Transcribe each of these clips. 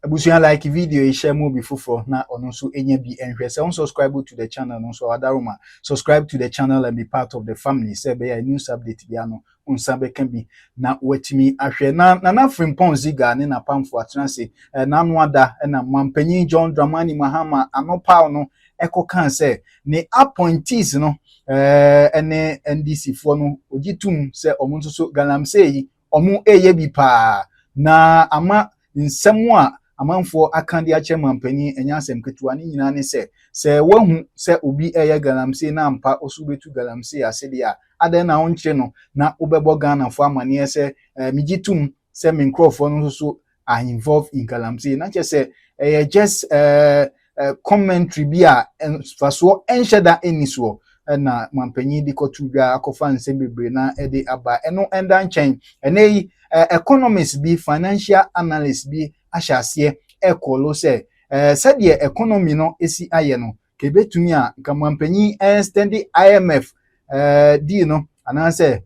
abusuya like video e share mo before na ono so enya bi enhwe se subscribe to the channel no so adaroma subscribe to the channel and be part of the family say be a news update bia no unsabe kan bi na watimi ahwe na frimpon ziga ne na pamfo atranse na no ada na mampanyin John Dramani Mahama anopa no ekokan say ne appointees no ene NDC fo no ogitum say omo so galamsey yi omo eye bi pa na ama nsɛm a amanfo akande akyɛ mampani enya asɛm ketewa ne nyina ne sɛ wahu sɛ obi ɛyɛ galamsey na ampa oso betu galamsey asede a adan na onkyere no na obɛbɔ Ghana fo amane sɛ migitum sɛ menkrofo no so are involved in galamsey na kyɛ sɛ just commentary bi a faso enhyeda eniso na mampani di kotu dwa akofa nsɛm bebre na ɛde aba ɛno ɛnda nkyɛn ɛnɛyi economists bi financial analysts bi ahyase ekolo say said the economy no esi aye no kebetumi a nkamampanyi extend IMF di no ananse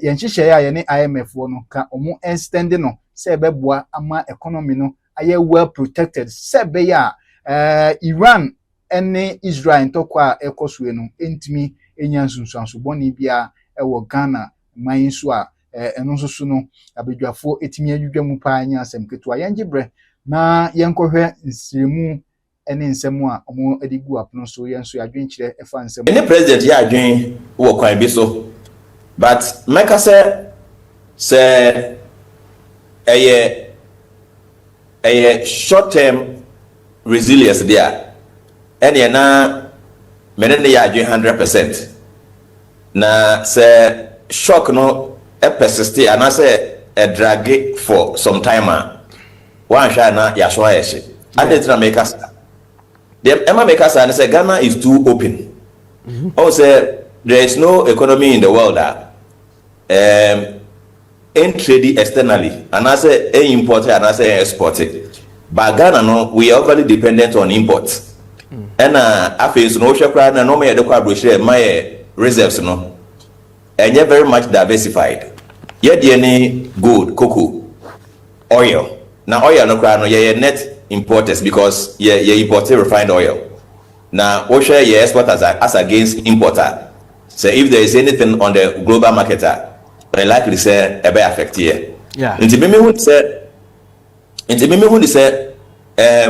yenhihye ya ne IMF wo no ka omo extend no say beboa ama economy no aye well protected say be ya Iran ene Israel ntokwa ekosue no entimi enya nsunsuanso boni bia ewo Ghana man so a eno so no abedwafo etimi adwudwa mu pa anya asem ketua yengibre na yenkohwe nsiremu ene nsemu a omo edigu apono so yenso adwenkyire efa nsemu any president ya adwen wo kwan bi so but make say a short term resilience there ene na menene ya adwen 100% na say shock no persist and I say a drag for some time one shana yashwa yeshe and then make us the Emma make us and say Ghana is too open. Also there is no economy in the world that in trade externally and I say import and I say export but Ghana no we are overly dependent on imports and I face no shakra and no me my reserves no and yet very much diversified. Yet any gold, cocoa, oil. Now oil no cry no ye net importers because ye import refined oil. Now what share ye export as against importer. So if there is anything on the global market, they likely say a bear affect here. Yeah. Into me would say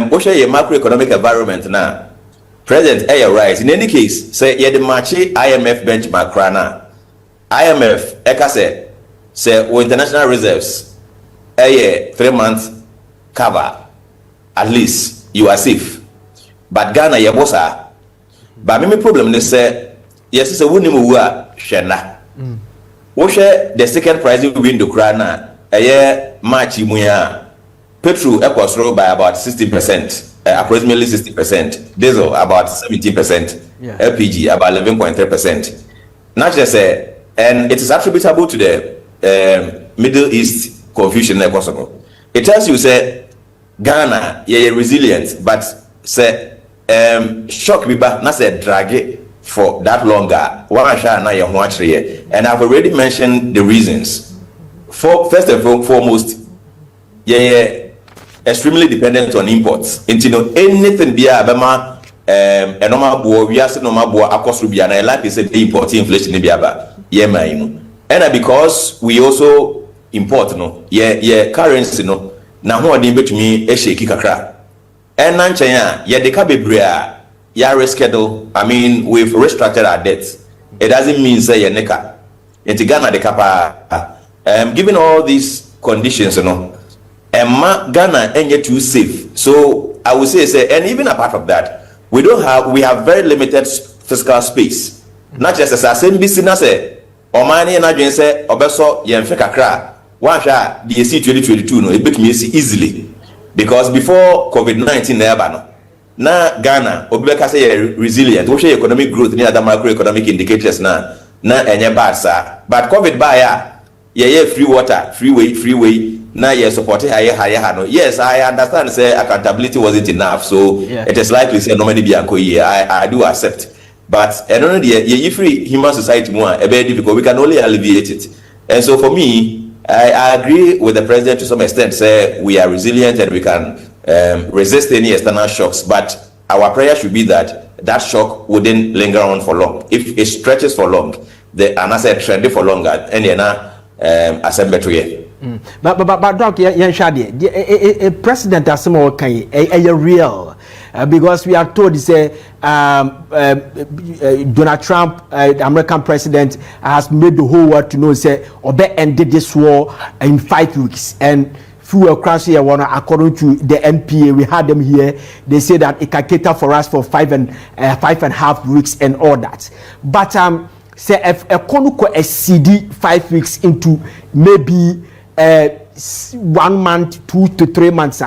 what share ye macroeconomic environment now. President right. In any case, say ye the marchi IMF benchmark crana. IMF eka say with international reserves a 3 months cover at least you are safe but Ghana ye bossa but me problem they say yes say woni mu a hwena wo hwe the second price win the krana March mu ya petrol ekosoro by about 60%, approximately 60%, diesel about 17%, LPG about 11.3%. Not just say and it is attributable to the Middle East confusion. It tells you say Ghana resilient, but say shock me back not say drag it for that longer. And I've already mentioned the reasons. First and foremost, extremely dependent on imports. Into anything be a a normal boy, we are normal boy across Rubiana, like is import inflation in Biaba. And because we also import currency no na ho odin betumi e shake kakra and nanchen ya de ka bebrea ya reschedule we've restructured our debts. It doesn't mean say ye neka enti Ghana de kapa given all these conditions Ghana ain't too safe. So I would say and even apart from that we have very limited fiscal space. Not just as I say business Omani na dwen say obeso yemfe kakra one sha the 2022 no e betumi easily because before COVID-19 na Ghana obeka say resilient we share economic growth ni other macroeconomic indicators na enye bad sir but COVID ba ya free water free way na ye support higher no yes I understand say accountability wasn't enough so it is likely say normally be anko I do accept. But I don't know the free human society more very difficult. We can only alleviate it. And so for me, I agree with the president to some extent. Say we are resilient and we can resist any external shocks. But our prayer should be that shock wouldn't linger on for long. If it stretches for long, and I said trendy for longer, and then assemble to you. But Doc, a president as some okay, a real. Because we are told, say, Donald Trump, the American president, has made the whole world to know, say, Obe ended this war in 5 weeks. And fuel crash here, according to the NPA, we had them here. They say that it can cater for us for 5.5 weeks and all that. But say if a konuko a CD 5 weeks into maybe 1 month, 2 to 3 months,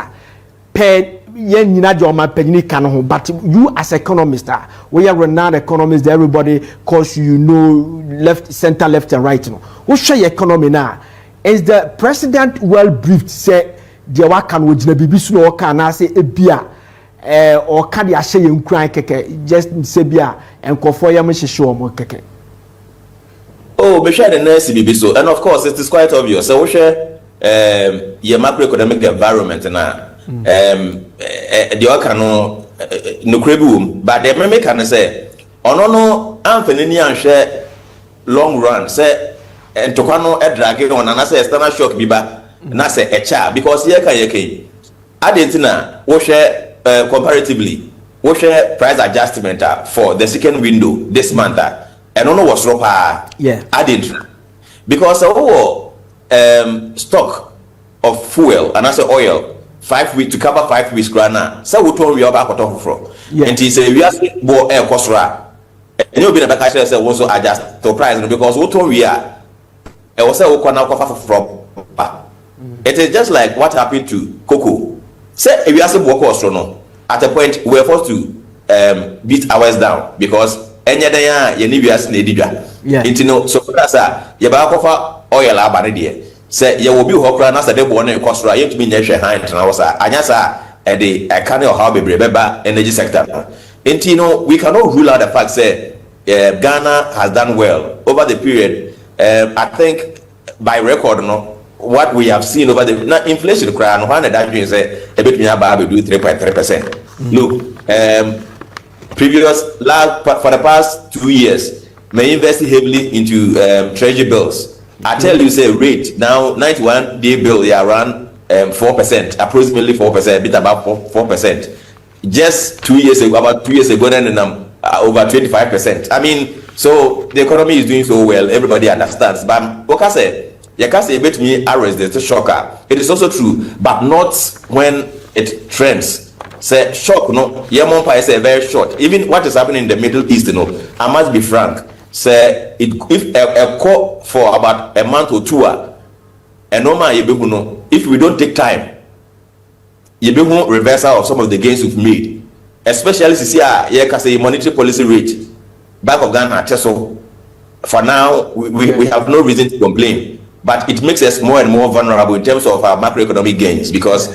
per but you as economist, we are renowned economists, everybody calls you know left, center, left and right. What's your economy now? Is the president well briefed? Say the wakan with the BBC no can I say a beer or can you say you cry keke just say beer and for your mission show more keke. Oh, be share the next BBC, and of course it is quite obvious. So we share your macroeconomic environment now. The okano no krebu, but the meme can say no Anthony and share long run say and tokano e drag on and say external shock biba na say a cha because here can yeke adentina we share comparatively we share price adjustment for the second window this month and no was wrong yeah adentina because stock of fuel and I say oil 5 weeks to cover 5 weeks grana so we told we are back from and he say we are more air cost and you be the back say also adjust to price because we told we are it was a from it is just like what happened to cocoa say if we are work cost no at a point we are forced to beat ours down because any day you need us need no so that's you back oil abane there say you will be hokra na say dey born in cost right to be near hand na was anyasa e dey kind of how be beba energy sector we cannot rule out the fact say Ghana has done well over the period. I think by record what we have seen over the inflation cry no one that means say a bit me about do 3.3%. Look, previous for the past 2 years may invest heavily into treasury bills. I tell you, say rate now 91-day bill, they are around 4%, approximately 4%, bit about 4%. Just 2 years ago, about 2 years ago, then over 25%. I mean, so the economy is doing so well. Everybody understands. But what I say, you can say bet me arrest the shocker. It is also true, but not when it trends. Say shock, no. Yemonpa is very short. Even what is happening in the Middle East, I must be frank. Say if a call for about a month or two, and normal if we don't take time, you be reversal of some of the gains we've made, especially since say monetary policy rate, Bank of Ghana. So for now, we have no reason to complain, but it makes us more and more vulnerable in terms of our macroeconomic gains because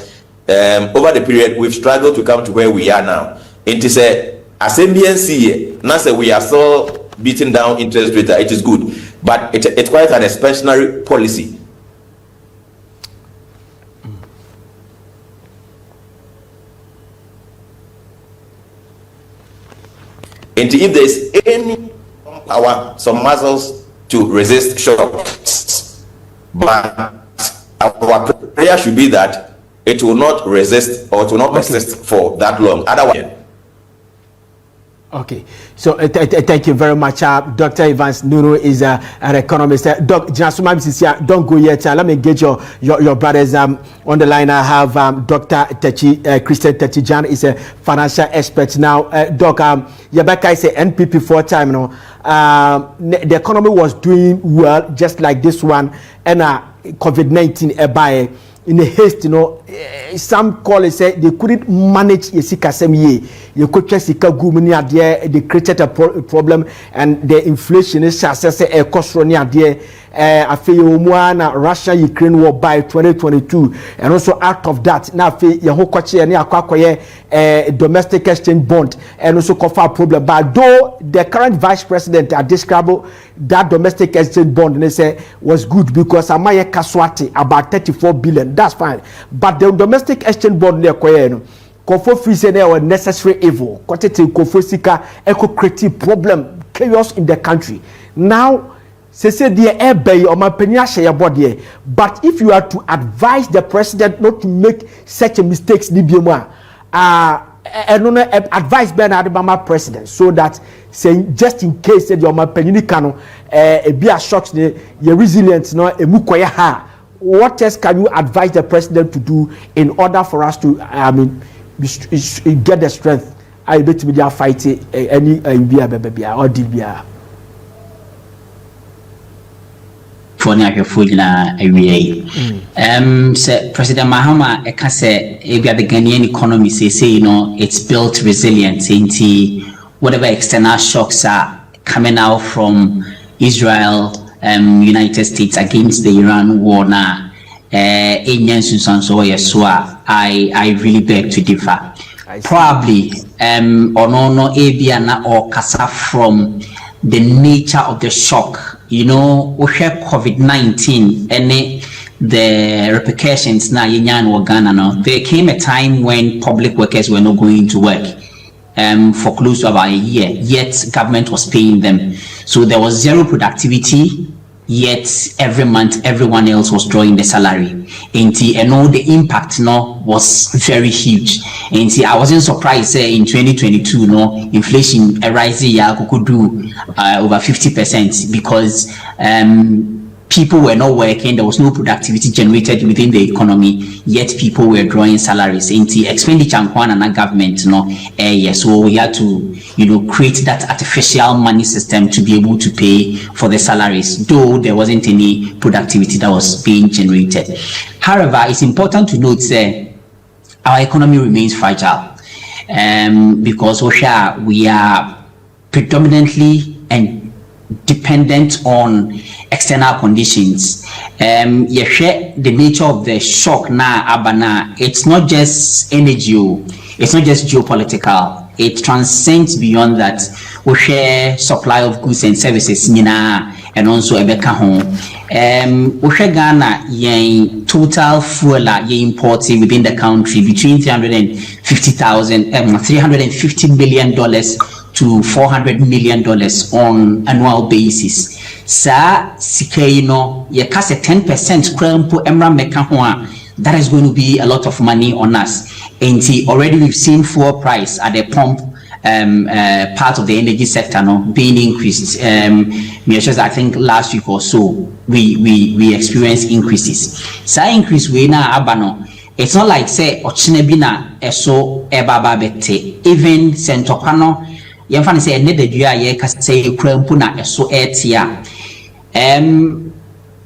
over the period we've struggled to come to where we are now. It is a SMBNC, now say we are still beating down interest rate. It is good, but it's quite an expansionary policy. And if there is any power, some muscles to resist shocks, but our prayer should be that it will not resist or it will not persist for that long. Otherwise. Okay, so thank you very much. Dr. Evans Nuru is an economist. Doc, don't go yet. Let me get your brothers on the line. I have Dr. Christian Techijan is a financial expert now. Doc, Yabaka is a NPP 4-time. The economy was doing well, just like this one, and COVID-19 by. In a haste, some call it say they couldn't manage Yesika same year. You could just Sika Gumini there, they created a problem, and the inflation is a cost running there. I feel Russia Ukraine war by 2022, and also out of that, now feel Yahokochi and Yakwakoye domestic exchange bond, and also cover problem. But though the current vice president described that domestic exchange bond, and they say was good because Amaya Kaswati about 34 billion. That's fine, but the domestic exchange board ne koye no kofo free say na necessary evil kwatete kofo sika eco creative problem chaos in the country now say the air bay or my penya share body but if you are to advise the president not to make such a mistakes nibioma advice Ben Adibama president so that say just in case said your penny cano be a shock your resilience no a mukoya ha what else can you advise the president to do in order for us to get the strength I bet me they are fighting any baby or dibia for na na awie say President Mahama e ka say the Ghanaian economy say you know it's built resilient into whatever external shocks are coming out from Israel United States against the Iran war na I really beg to differ. Probably or no aviana or kasa from the nature of the shock. You know, we have COVID-19 and the repercussions na yenyan or Ghana now. There came a time when public workers were not going to work for close to about a year, yet government was paying them. So there was zero productivity, yet every month everyone else was drawing the salary. And all the impact was very huge. And I wasn't surprised in 2022 inflation rising could do over 50% because people were not working, there was no productivity generated within the economy, yet people were drawing salaries. Into expenditure and government, so we had to, create that artificial money system to be able to pay for the salaries, though there wasn't any productivity that was being generated. However, it's important to note that our economy remains fragile, because we are predominantly and dependent on external conditions. The nature of the shock abana, it's not just energy, it's not just geopolitical, it transcends beyond that. We share supply of goods and services and also ebeka home. We share Ghana total fuel importing within the country between $350 million to $400 million on annual basis. Sa sikayino ye kase 10% krampo emra meka ho a, that is going to be a lot of money on us. And already we've seen fuel price at the pump part of the energy sector being increased. I think last week or so we experienced increases. Sa increase we na abano. It's not like say ochinebina eso ebaba bete. Even sentopano yemfa say another dua ye ka say krampo na eso etia.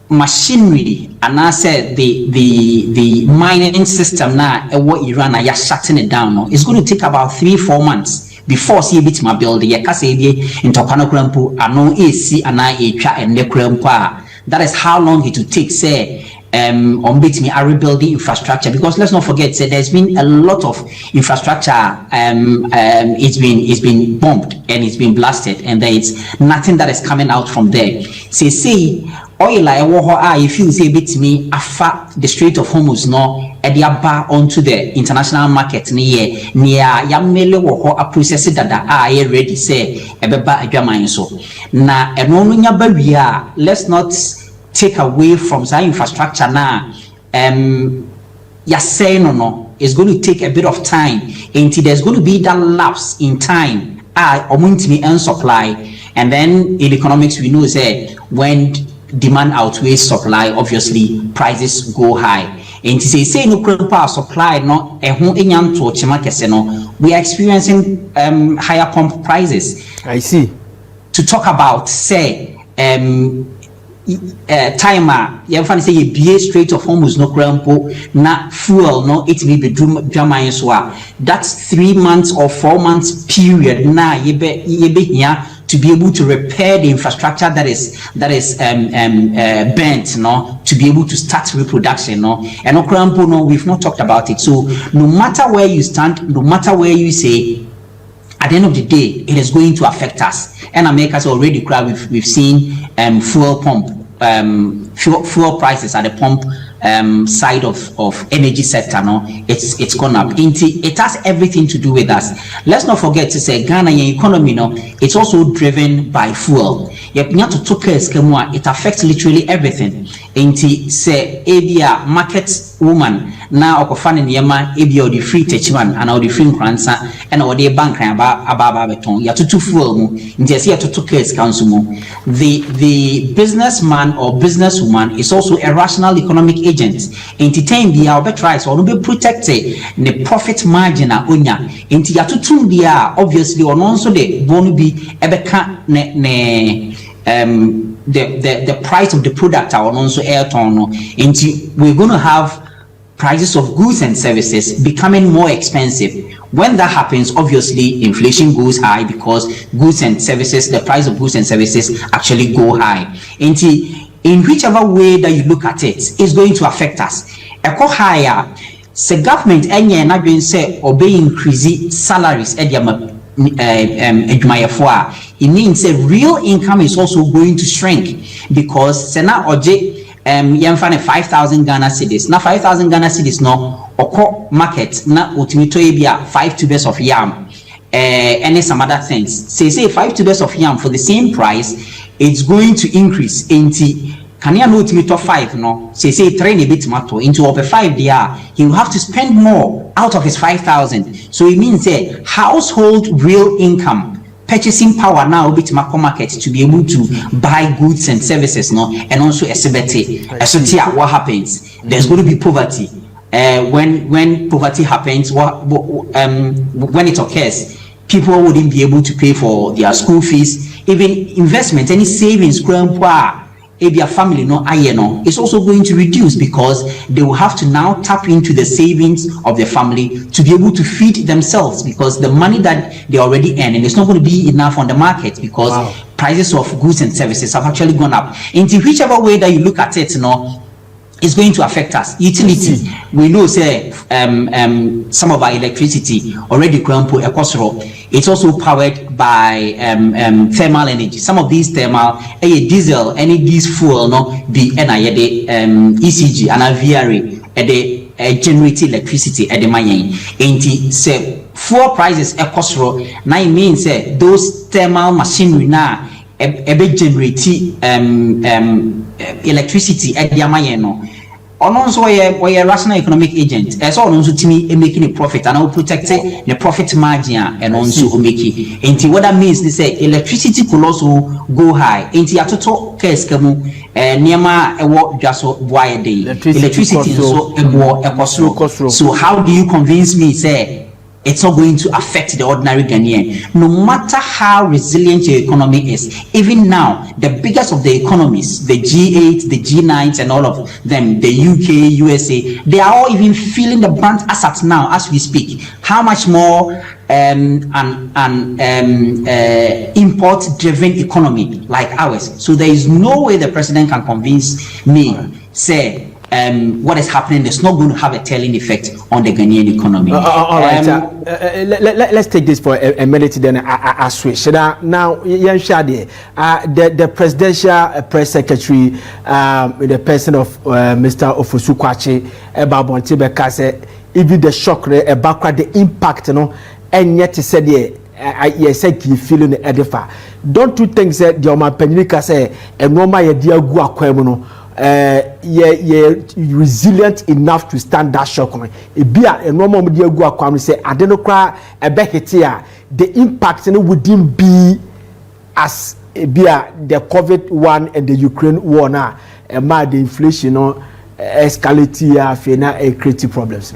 Machinery and I said the mining system now what Iran are shutting it down. It's going to take about 3-4 months before see bit my build ye ka say in topano krampo ano AC and I etwa and the krampo. That is how long it will take say on bit me are rebuilding infrastructure, because let's not forget say there's been a lot of infrastructure it's been bombed and it's been blasted, and there is nothing that is coming out from there. Say oil if you say bit me afa the Strait of Hormuz ediaba onto the international market near yamele wo a process that ready say ebeba adwaman so na eno nya ba wi let's not take away from that infrastructure now. You're saying it's going to take a bit of time until there's going to be that lapse in time. And supply, and then in economics we know say when demand outweighs supply, obviously prices go high. And to say no power supply we are experiencing higher pump prices. I see. To talk about say timer you find say a BA Strait of Hormuz no crampo na fuel it may be drama so that's 3 months or 4 months period na ye be here to be able to repair the infrastructure that is bent to be able to start reproduction and no crampo we've not talked about it. So no matter where you stand, no matter where you say, at the end of the day, it is going to affect us. And America's already we've seen fuel prices at the pump side of energy sector, no, it's gone up. It has everything to do with us. Let's not forget to say Ghana economy, no, it's also driven by fuel. It affects literally everything. Say Abia market woman now okofane niyama Abia or the free techiman and or the free kransa and or the bank aba beton ya tutu fuel mu nti say ya tutu case council mu. The businessman or businesswoman is also a rational economic agent. Entertain the better so no be protected the profit margin a onya nti ya tutu dia obviously or also the bonu bi ebeka the price of the product are also air ton into we're going to have prices of goods and services becoming more expensive. When that happens, obviously inflation goes high because goods and services, the price of goods and services actually go high. In whichever way that you look at it, it's going to affect us. Echo higher, the government not being say obey increase salaries it means a real income is also going to shrink because sena oje 5,000 Ghana cedis. Now 5,000 Ghana cedis no oko market na ultimate ebia 5 tubers of yam and some other things. Say 5 tubers of yam for the same price, it's going to increase into can you know 5 no say 3 a bit matter into over 5 there he will have to spend more out of his 5,000. So it means that household real income purchasing power now bit market to be able to buy goods and services no and also what happens, there's going to be poverty. When poverty happens, when it occurs, people wouldn't be able to pay for their school fees, even investment, any savings a family no is also going to reduce because they will have to now tap into the savings of the family to be able to feed themselves because the money that they already earn and it's not going to be enough on the market because prices of goods and services have actually gone up. Into whichever way that you look at it, it's going to affect us. Utility, we know say some of our electricity already it's also powered by thermal energy. Some of these thermal diesel, any these fuel be ECG and a VRA the generate electricity at the mayan. Say fuel prices now it means those thermal machinery now generate electricity at the mayan. Also a rational economic agent as also to me making a profit and I'll protect the profit margin and also make it. And what that means is say electricity could also go high. Into a total case Niama just wire day electricity so how do you convince me say it's not going to affect the ordinary Ghanaian? No matter how resilient your economy is, even now, the biggest of the economies, the G8, the G9s, and all of them, the UK, USA, they are all even feeling the brunt as at now, as we speak. How much more import-driven economy like ours? So there is no way the president can convince me, say, what is happening is not going to have a telling effect on the Ghanaian economy. All right, let's take this for a minute, then I switch. Now, the presidential press secretary, the person of Mr. Ofosu Kwakye, Babonti Beka said, even the shock, the impact, and yet he said, yes, you feeling the edifa. Don't you think that the Oma Penika say, and Roma Yadia Guaquemono? Resilient enough to stand that shock. A normal media go and say, I don't know, the impact wouldn't be as the COVID one and the Ukraine war now, and the inflation escalate creative problems.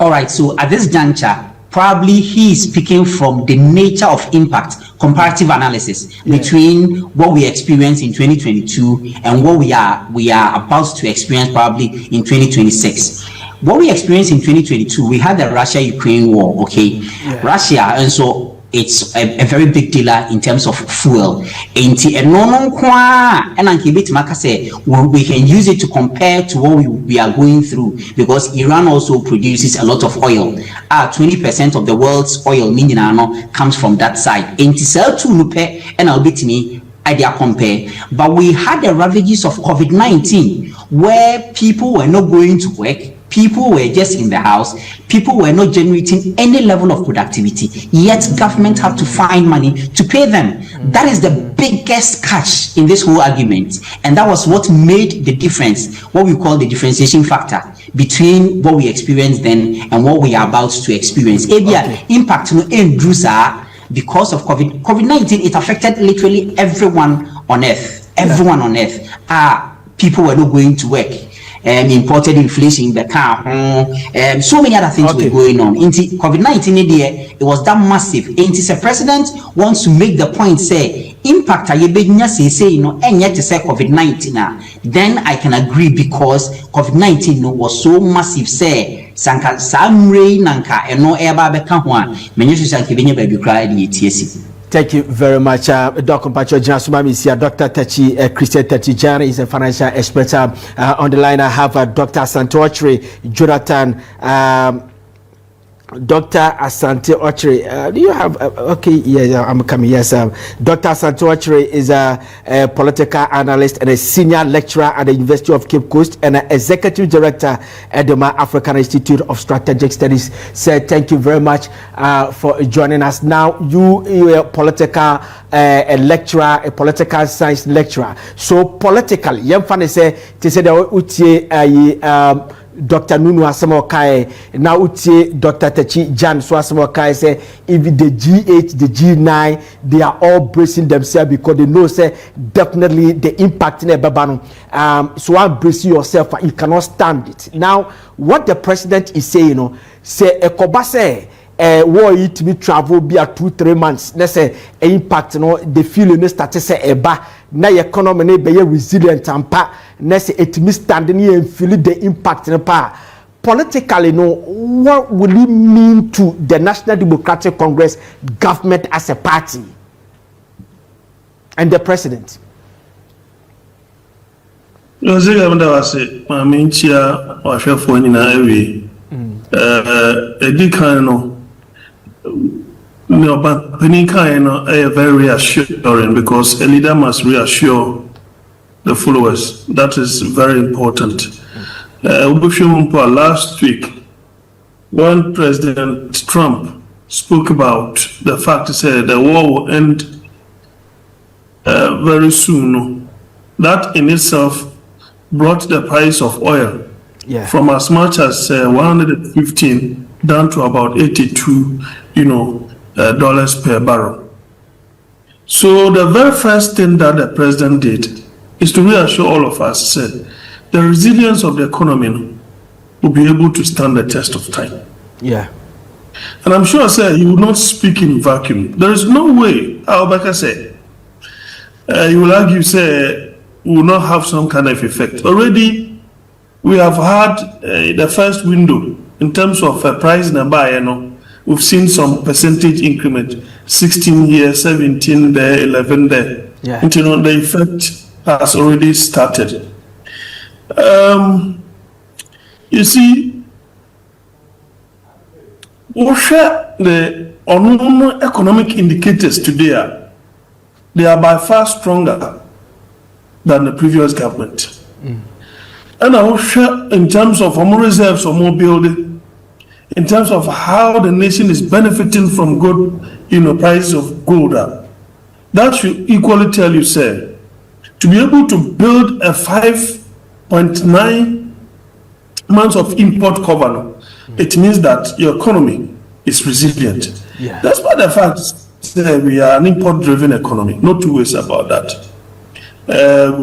All right, so at this juncture, probably he is speaking from the nature of impact, comparative analysis between what we experienced in 2022 and what we are about to experience probably in 2026. What we experienced in 2022, we had the Russia-Ukraine war, okay? Yeah. Russia, and so it's a very big dealer in terms of fuel. We can use it to compare to what we are going through because Iran also produces a lot of oil. 20% of the world's oil comes from that side. idea compare, but we had the ravages of COVID-19 where people were not going to work, people were just in the house, people were not generating any level of productivity, yet government had to find money to pay them. That is the biggest catch in this whole argument, and that was what made the difference, what we call the differentiation factor between what we experienced then and what we are about to experience. Impact no Drusa because of COVID-19, it affected literally everyone on earth. Everyone on earth. People were not going to work. Imported inflation, the car, so many other things were going on. COVID-19, it was that massive. The president wants to make the point, say, impact say, you know, and yet to say COVID-19, then I can agree because COVID-19 was so massive, say, Sanka Samre Nanka, and no air barbecue one. Many baby cried the Thank you very much, Dr. Pacho Janasumami is here. Dr. Tachi, Christian Tachi Jan is a financial expert. On the line, I have Dr. Asante Jonathan. Dr. Asante Ochre, do you have okay? Yeah, I'm coming. Yes, Dr. Asante Ochre is a political analyst and a senior lecturer at the University of Cape Coast and an executive director at the African Institute of Strategic Studies. Sir, thank you very much for joining us. Now, you are a political a lecturer, a political science lecturer. So politically, you say to say that Dr. Nunu Asamokai, now Dr. Tachi Jan so Asamokai say if the G8, the G9, they are all bracing themselves because they know say definitely the impact in a babano. So I'm bracing yourself, you cannot stand it. Now, what the president is saying, you know, say a kobase war it me travel be at 2-3 months. Let's say impact, you know, the feeling start to say eba na economy be resilient and pa. Nese it me standing here and feel the impact in the power. Politically, no, what will it mean to the National Democratic Congress government as a party and the president? You see, I say, I mean, chia or chef for in every no, but any kind of very reassuring because a leader must reassure the followers. That is very important. Last week, when President Trump spoke about the fact, he said the war will end very soon. That in itself brought the price of oil from as much as 115 down to about 82, dollars per barrel. So the very first thing that the president did is to reassure all of us, said, the resilience of the economy will be able to stand the test of time. Yeah. And I'm sure, sir, you will not speak in vacuum. There is no way, Albaka said, you will argue, say, we will not have some kind of effect. Already, we have had the first window in terms of price and buy, we've seen some percentage increment, 16 here, 17 there, 11 there. Yeah. And, the effect has already started. You see, the economic indicators today they are by far stronger than the previous government. And I will share in terms of more reserves or more building, in terms of how the nation is benefiting from good, prices of gold. That should equally tell you, sir, to be able to build a 5.9 months of import cover, it means that your economy is resilient. Yeah. That's why the fact that we are an import-driven economy. No two ways about that.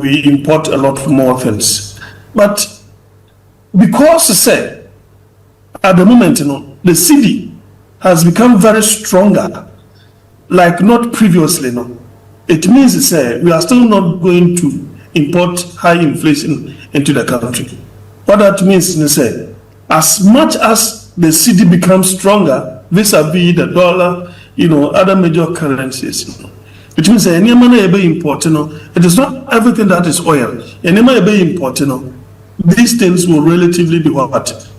We import a lot more things. But because, say, at the moment, the cedi has become very stronger, like not previously, it means, say, we are still not going to import high inflation into the country. What that means is, say, as much as the cedi becomes stronger, vis-a-vis the dollar, other major currencies, which means any money import, it is not everything that is oil. Any money import, these things will relatively be what?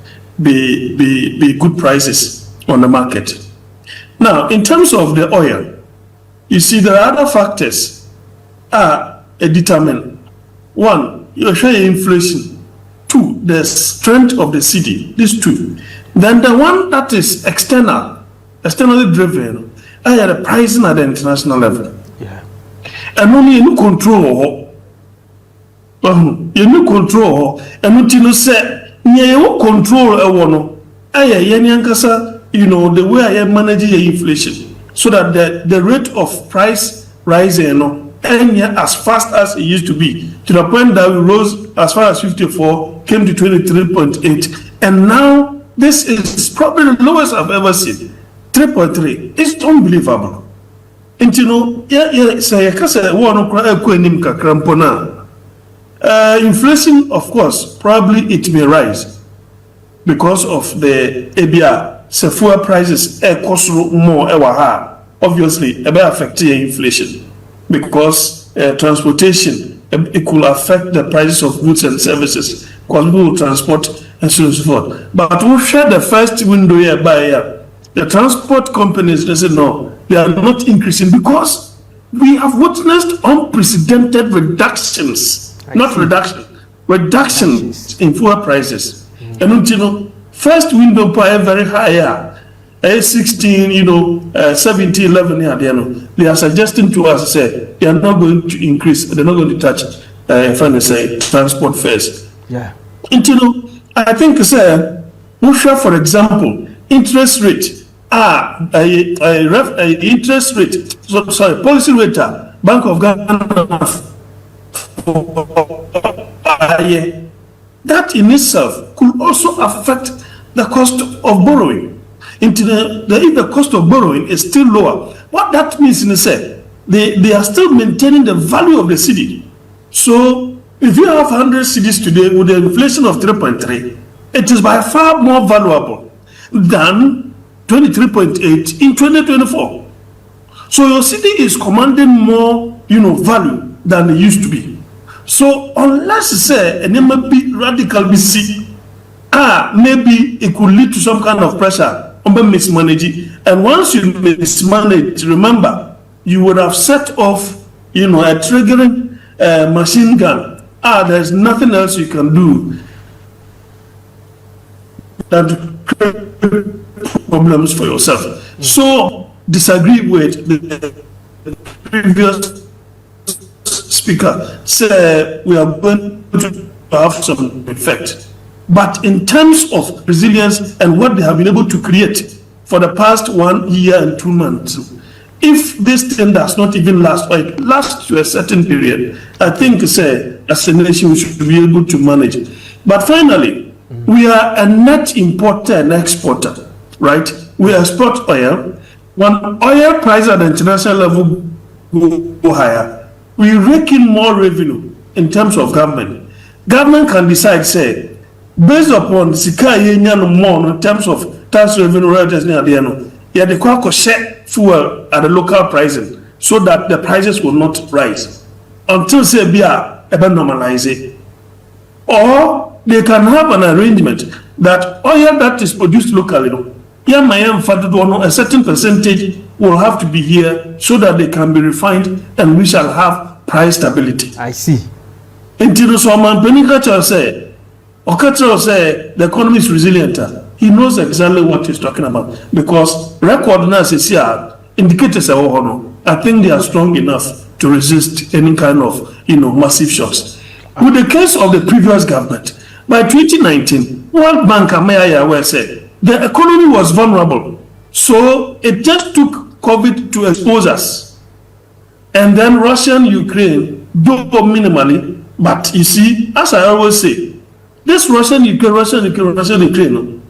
Be good prices on the market. Now, in terms of the oil, you see there are other factors. are determined. One, you share inflation. Two, the strength of the city. These two. Then the one that is externally driven, are the pricing at the international level. Yeah. And only you control. You control. And you say, you control a one. The way I am managing the inflation, so that the rate of price rising, as fast as it used to be, to the point that we rose as far as 54, came to 23.8, and now this is probably the lowest I've ever seen, 3.3. It's unbelievable. And inflation, of course, probably it may rise because of the ABR. Fuel prices cost more. Obviously, it may affect inflation because transportation it could affect the prices of goods and services because people will transport and so on and so forth. But we've shared the first window here by year. The transport companies, they say no, they are not increasing because we have witnessed unprecedented reductions in fuel prices. And first window by very high, 16, 17, 11 they are suggesting to us, say, they are not going to increase, they're not going to touch, transport fares. Yeah. And I think, say, we share, for example, interest rate, policy rate, Bank of Ghana, that in itself could also affect the cost of borrowing. If the cost of borrowing is still lower, what that means in they are still maintaining the value of the cedi. So if you have 100 cedis today with the inflation of 3.3, it is by far more valuable than 23.8 in 2024. So your cedi is commanding more, value than it used to be. So unless it may be radical BC, maybe it could lead to some kind of pressure on mismanaging. And once you mismanage, remember, you would have set off, a triggering machine gun. There's nothing else you can do than to create problems for yourself. So disagree with the previous speaker. Say we are going to have some effect. But in terms of resilience and what they have been able to create for the past 1 year and 2 months, if this thing does not even last, or it lasts to a certain period, I think, as a nation, we should be able to manage it. But finally, we are a net importer and exporter, right? We export oil. When oil prices at the international level go higher, we rake in more revenue in terms of government. Government can decide, say, based upon more in terms of tax revenue royalties near the end, they can share fuel at the local pricing so that the prices will not rise until say be normalize it. Or they can have an arrangement that oil that is produced locally, a certain percentage will have to be here so that they can be refined and we shall have price stability. I see. Until someone say, the economy is resilient. He knows exactly what he's talking about because record now says indicators are I think they are strong enough to resist any kind of massive shocks. With the case of the previous government, by 2019, World Bank and IMF said the economy was vulnerable, so it just took COVID to expose us, and then Russia-Ukraine, though minimally, but you see, as I always say. This Russia-Ukraine,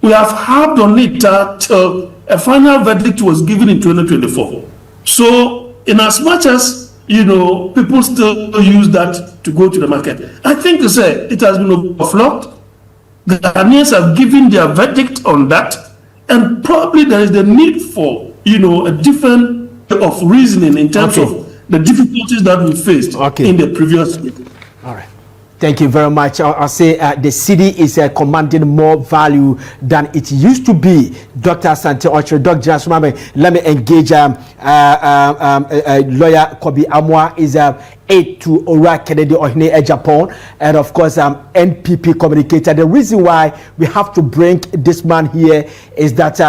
we have harped on it till a final verdict was given in 2024. So, in as much as, people still use that to go to the market, I think to say it has been overflowed. The Ghanaians have given their verdict on that, and probably there is the need for, a different way of reasoning in terms of the difficulties that we faced in the previous week. All right. Thank you very much. I'll say the city is commanding more value than it used to be. Dr. Asante Ocho, Dr. Jasmine, let me engage lawyer Kobi Amwa is aide to Ora Kennedy Ohine Japan, and of course NPP communicator. The reason why we have to bring this man here is that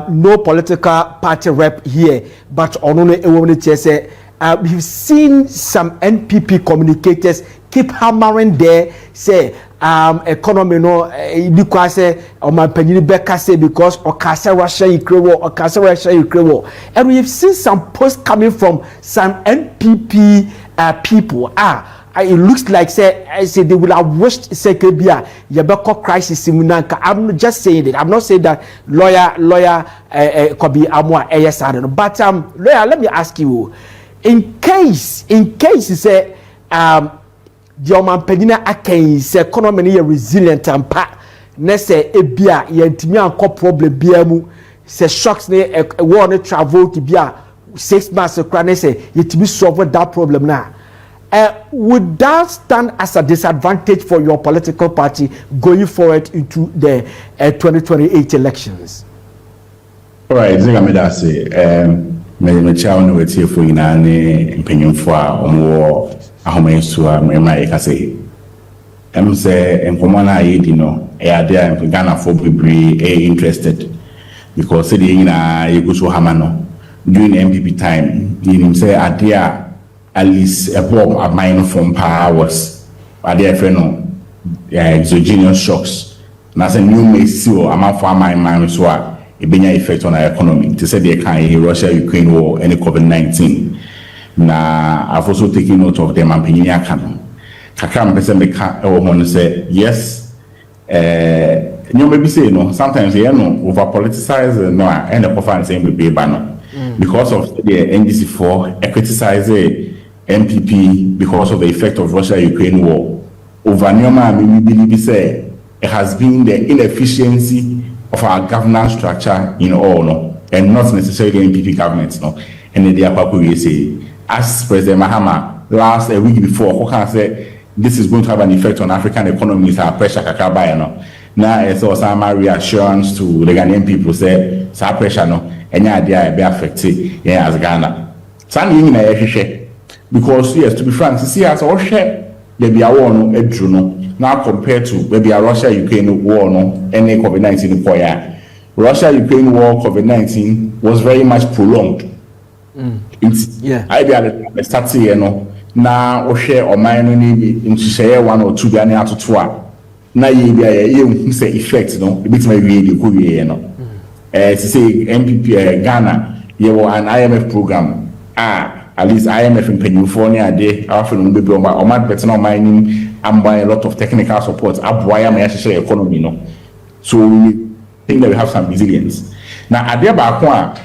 no political party rep here, but we've seen some NPP communicators keep hammering there, say economy no because say my penny beka say because okasa Russia Ukraine war, and we've seen some posts coming from some NPP people. It looks like say they will have wished say Kebia Yabeko crisis in Munanka. I'm just saying it. I'm not saying that lawyer Kobi Amwa ASR, but lawyer, let me ask you, in case you say the Oman Penina Akain economy is resilient and pa nese ebia yentimi anko problem biamu se shocks ne war ne travel to bia 6 months kra nese yetimi solve that problem now. Would that stand as a disadvantage for your political party going forward into the 2028 elections? All right, I made that say me chawo no wetie fo ina ne mpenyimfo a omo ahomensu a mema e kase say enkomo na yedi no e ade a Ghana for bebre interested because say ina yeguso hama no during MPP time him say ade a at least a bomb at mine from powers ade a fe no exogenous shocks na say new mesi o amafo amine so a ebenya effect on our economy. To say they can Russia-Ukraine war and COVID-19. Now, I've also taken note of them and Peninia Canon. Kakram person say yes. You maybe say no. Sometimes you know over politicize no and the conference saying be banner because of the NDC4 criticize MPP because of the effect of Russia-Ukraine war. Over Nyoma, maybe believe say it has been the inefficiency of our governance structure in all, no, and not necessarily MPP governments, no. And the we say, as President Mahama last a week before, who can say this is going to have an effect on African economies, our pressure kakabaya, no. Now it's also some reassurance to the Ghanaian people say, some pressure, no, any idea be affected, yeah, as Ghana. Some because yes, to be frank, see as all share, there be a war no edru no. Now compared to maybe a Russia-Ukraine war, no, any COVID-19 Russia-Ukraine war, COVID-19 was very much prolonged. I be at the start here, no. Now, share or mine in share 1 or 2 Ghana to 2. Now, you say effect, no, a bit maybe the good year, no. To say MPP Ghana, you have an IMF program. At least IMF in California, they often be on my better mining. I'm buying a lot of technical support. I'm buying my economy, no. So we think that we have some resilience. Now, at the back one,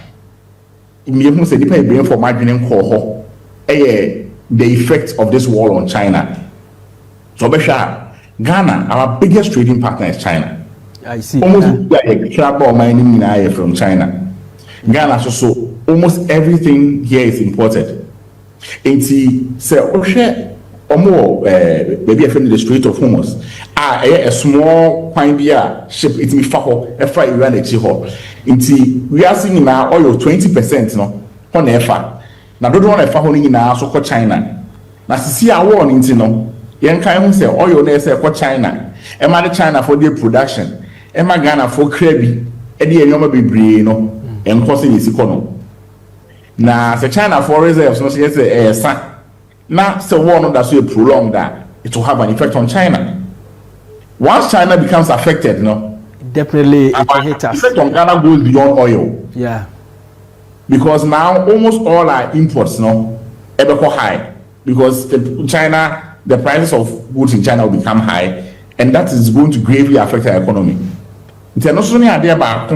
me say depend for margining coho, the effect of this war on China. So, Ghana, our biggest trading partner is China. I see. Almost mining from China. Ghana, so almost everything here is imported. And say, maybe I find the Strait of Hormuz. A small quine beer ship it me fako efa Iran echiho. Inti we are seeing now oil 20% no on efa. Na do one efa ho ni na so ko China. Na sisi a war inti no. Yen kan hu say oil na say ko China. E ma the China for their production. E ma Ghana for krebi. E de enyoma bebre no. Enko se yesiko no. Na se China for reserves no say say now, so one that's so prolonged that it will have an effect on China. Once China becomes affected, no, definitely it will hit us. Effect on Ghana goes beyond oil. Yeah, because now almost all our imports, no, ever go high because China, the prices of goods in China will become high, and that is going to gravely affect our economy. Internationally, idea about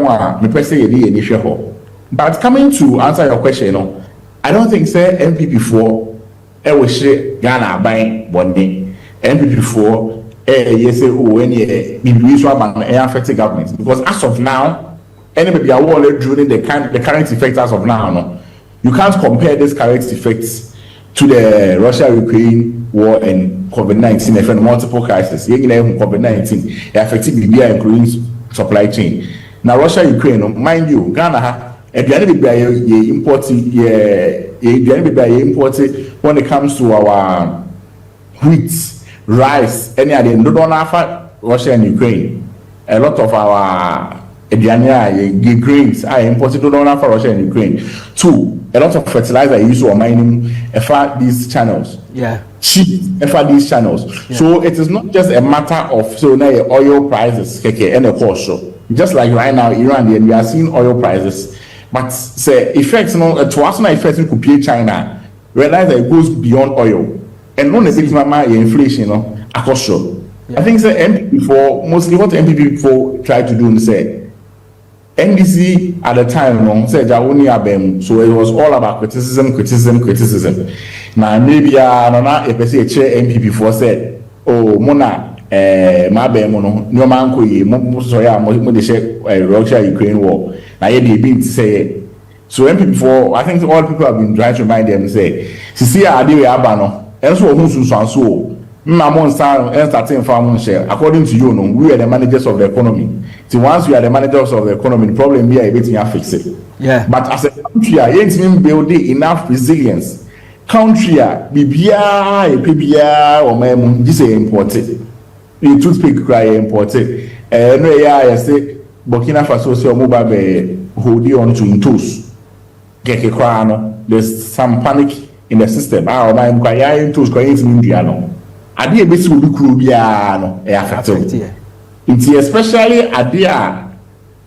but coming to answer your question, no, I don't think say MPP4. We say Ghana buying one day. MPP4, yes, any affected governments because as of now, anybody are during the current effect as of now. No, you can't compare these current effects to the Russia-Ukraine war and COVID-19, and multiple crises. COVID-19 affected Libya, including supply chain. Now Russia-Ukraine, mind you, Ghana imported when it comes to our wheat, rice, any other. No, don't offer Russia and Ukraine. A lot of our grains are imported to for Russia and Ukraine. 2, a lot of fertilizer used for mining these channels. Yeah. Cheap these channels. Yeah. So it is not just a matter of now oil prices and a cost. Just like right now, Iran, we are seeing oil prices. But say effects to us effects could pay China. Realize that it goes beyond oil. And not a big inflation, across. I think say MPP for mostly what MPP for tried to do and say NDC at the time said so it was all about criticism. Now maybe a person chair MPP for said, oh Mona my no man Russia Ukraine war. Now they been say so MPP for I think all people have been trying to remind them say see abano and so according to you, we are the managers of the economy. So once we are the managers of the economy, the problem here is to fix it. Yeah. But as a country, you ain't building enough resilience. Country, PBR, or this is imported. The toothpick cry imported. No, I say Burkina Faso so mobile hold on to toes. There's some panic in the system. My crying toes crying in India. Adi ebesi obi kuro bia no e affect it especially adia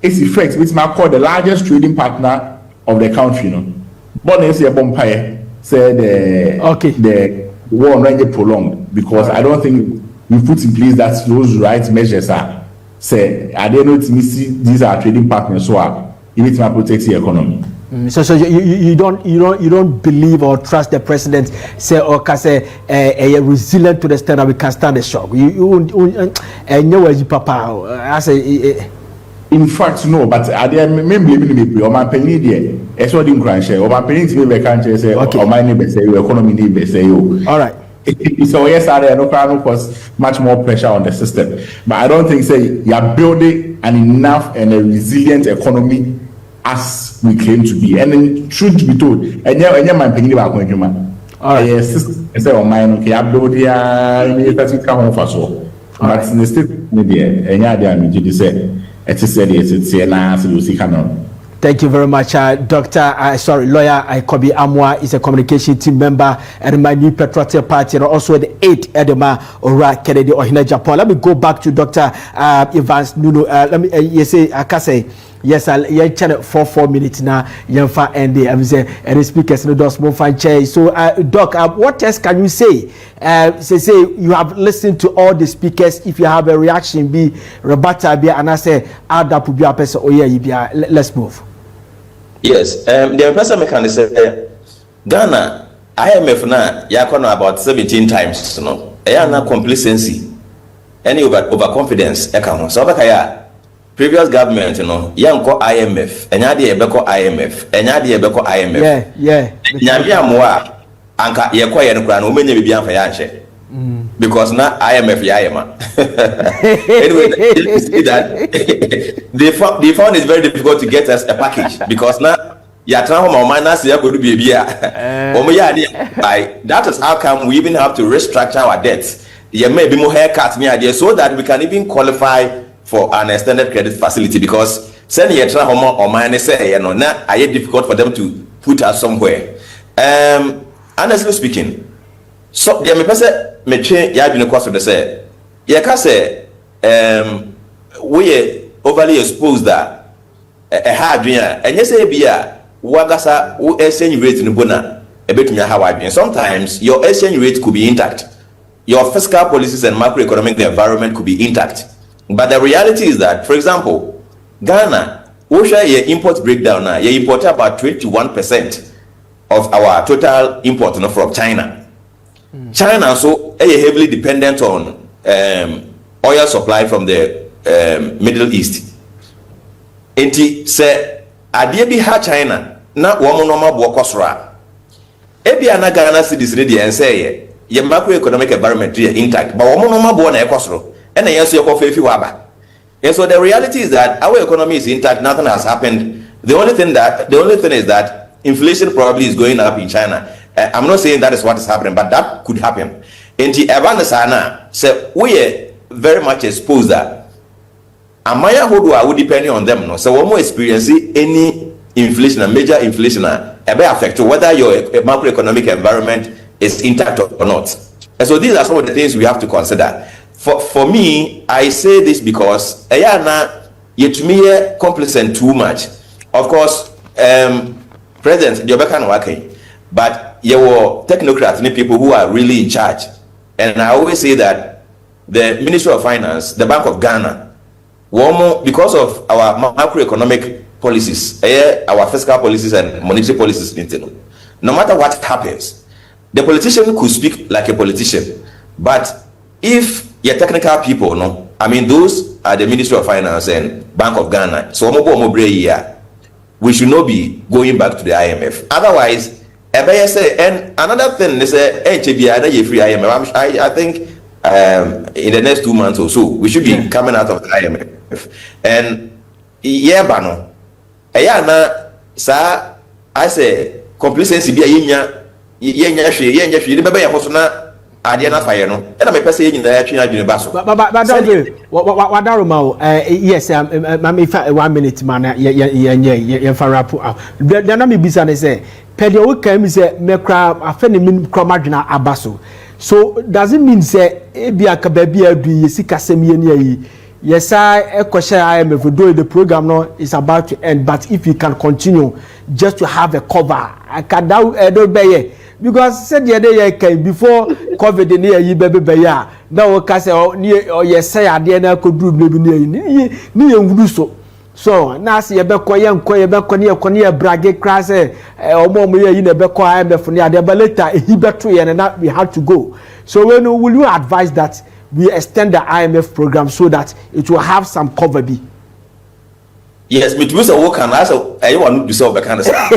its effect which may call the largest trading partner of the country no but they say bompire say the war not get prolonged because I don't think we put in place that those right measures are say I don't know these are trading partners so it may protect the economy. So you don't believe or trust the president say or can say resilient to the extent that we can stand the shock. You papa I say in fact no, but I maybe or my penny there. It's what in crunch or my penny to be can't say or my neighbor say your economy neighbor say you. All right. So yes, no problem cause much more pressure on the system. But I don't think say you are building an enough and a resilient economy as we claim to be, and then truth be told, and yeah, my opinion about going human. Yes, I say on mine, okay, I blow the person come home for so. But in the state media, and yeah, they are me to say, it's now, so you see, canon. Thank you very much, lawyer Ikobi Amwa is a communication team member and my new Patriotic Party and also the 8th Edema Ora Kennedy Ohina Japan. Let me go back to Dr. Evans Nuno. Let me say yes, I'll channel for 4 minutes now. Yemfa and I'm saying and the speakers no dos more fan chair. So Doc, what else can you say? Say you have listened to all the speakers. If you have a reaction, be rebuttal, be and I say add up be a person. Oh yeah, let's move. Yes, the person can say Ghana IMF na yakona about 17 times, you know. Na complacency, any overconfidence. So previous government, you know, yanko IMF, enyadi ebeko IMF, enyadi ebeko IMF. Yeah. Nyabia mwa anka yekwa yenukura no menye bibia fa yanche. Because now IMF yayema. Anyway, you see that they found it very difficult to get us a package because now that is how come we even have to restructure our debts. There may be more haircuts near there so that we can even qualify for an extended credit facility because send your home or minus say you know now I difficult for them to put us somewhere. Honestly speaking, so there may person me change ya been cost of the say you can say we overly exposed that a hard and you say be wagasa exchange rate in bona a bit and sometimes your exchange rate could be intact, your fiscal policies and macroeconomic environment could be intact, but the reality is that, for example, Ghana share your import breakdown now you import about 21% of our total import from China. China so heavily dependent on oil supply from the Middle East. Enti say adie bi ha China na wo mo no ma bo kosora Ebi ana Ghana cities ready and say ye macroeconomic environment intact, but woman no born e kosoro. And yes, you coffee waba. And so the reality is that our economy is intact, nothing has happened. The only thing is that inflation probably is going up in China. I'm not saying that is what is happening, but that could happen. And the Sana say we are very much exposed that Amaya Hodua would depend on them. No, so one more experience any inflation, a major inflation, affect whether your macroeconomic environment is intact or not. And so these are some of the things we have to consider. For me, I say this because yet me complacent too much. Of course, President Jobeka Nwake, but you were technocrats, people who are really in charge. And I always say that the Ministry of Finance, the Bank of Ghana, because of our macroeconomic policies, our fiscal policies and monetary policies, no matter what happens, the politician could speak like a politician. But if your technical people, no, I mean, those are the Ministry of Finance and Bank of Ghana. So we should not be going back to the IMF. Otherwise, and another thing is free IMF. I think in the next 2 months or so, we should be coming out of the IMF. And bano. I say complacency be a fire no. And I'm person in the basso. But yes, if 1 minute man, then business say, Pedio came say, Mekra, a feminine chromadina abasso. So does it mean say, Ebiaka baby, do you see Casemia? Yes, I IMF, though the program no is about to end, but if you can continue just to have a cover, I can now do because said the other year before COVID near you baby now okay say or yes say I could do maybe near so now see a beco near bragge crass or more in a beco IMF near the later he better and that we had to go. So when will you advise that we extend the IMF program so that it will have some cover be? Yes, but we say work and I want to solve the kind of stuff.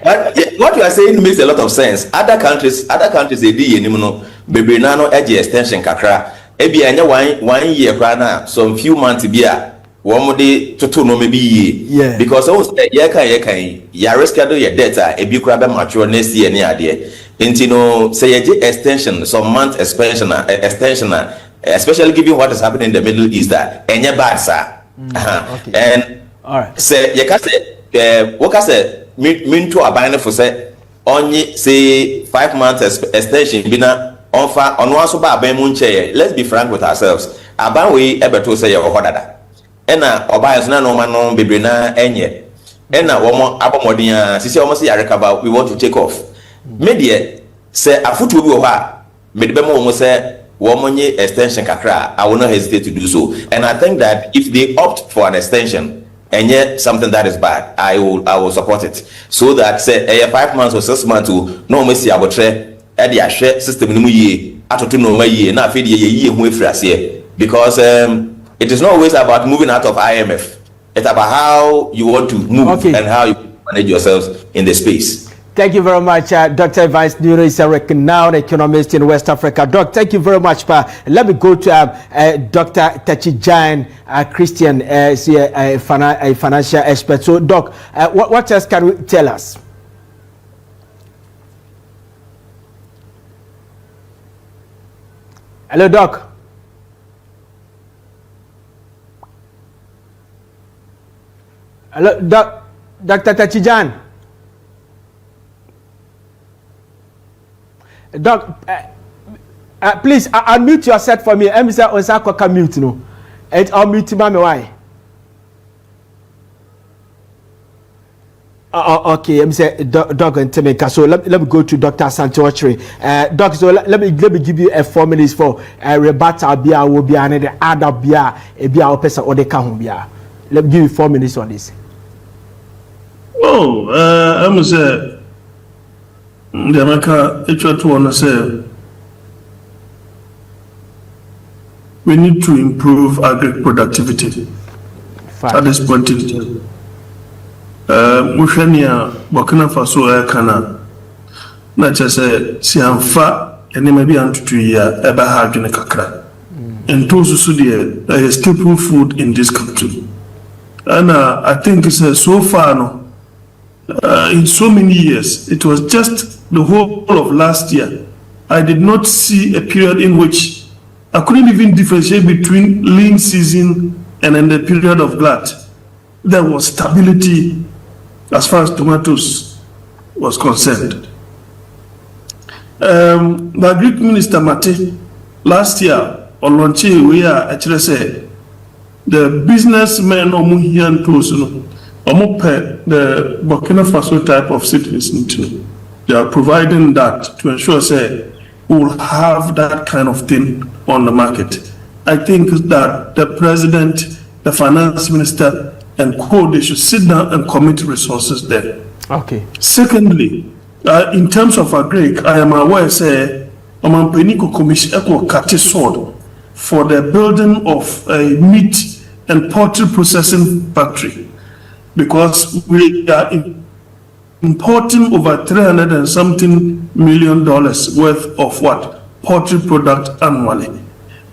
But what you are saying makes a lot of sense. Other countries they do baby nano edge extension kakra. Ebi anya 1 year na some few months bia one more day to no maybe because also ya reschedule your data ebi kura be mature next year near there. And say extension some month extension especially given what is happening in the Middle East that enya bad sir. Okay. And all right. Say you can say what can say mean to abandon for say only say 5 months extension bina offer on one so ba munche. Let's be frank with ourselves. Aban we ebe to say your hodada. Ena oba is na no man no bebre na enye. Ena womo abomodin sisi omo say recover we want to take off. Media say afutu bi wo ha me de be mo say womonye extension kakra. I will not hesitate to do so. And I think that if they opt for an extension and yet something that is bad, I will support it. So that say 5 months or 6 months to no me see abotre e dia hwe system ni mu yie atoto no ma yie na afedi ye hu efrase because it is not always about moving out of IMF. It's about how you want to move and how you manage yourselves in the space. Thank you very much, Dr. Evans Nuru is a renowned economist in West Africa. Doc, thank you very much. Let me go to Dr. Tachi Jain, Christian, a financial expert. So, Doc, what else can you tell us? Hello, Doc. Hello, Dr. Tachi Jain. Doc, please unmute yourself for me. I'm say Osaka mute no. And unmute me why? Okay, I'm say Doc and Temeka. So let me go to Dr. Santochri. Doc, so let me give you a 4 minutes for rebuttal bia will be and the other bia a bia or person or the kahun bia. Let me give you 4 minutes on this. Oh, I'm say the America to want to say we need to improve agri productivity at this point in time. Mushania Burkina Faso kana na chese si amfa ene maybe antutu ya eba ha adwene kakra. And those who are staple food in this country. And I think it's so far no, in so many years, it was just the whole of last year. I did not see a period in which I couldn't even differentiate between lean season and in the period of glut. There was stability as far as tomatoes was concerned. The Greek Minister Mate last year on launch we are actually say the businessmen or Muhian tools, the Burkina Faso type of citizens, they are providing that to ensure say we will have that kind of thing on the market. I think that the president, the finance minister, and co, they should sit down and commit resources there. Okay. Secondly, in terms of agric, I am aware say Omanpeniko Commission Echo Kati sword for the building of a meat and poultry processing factory, because we are importing over $300 and something million worth of what poultry product annually,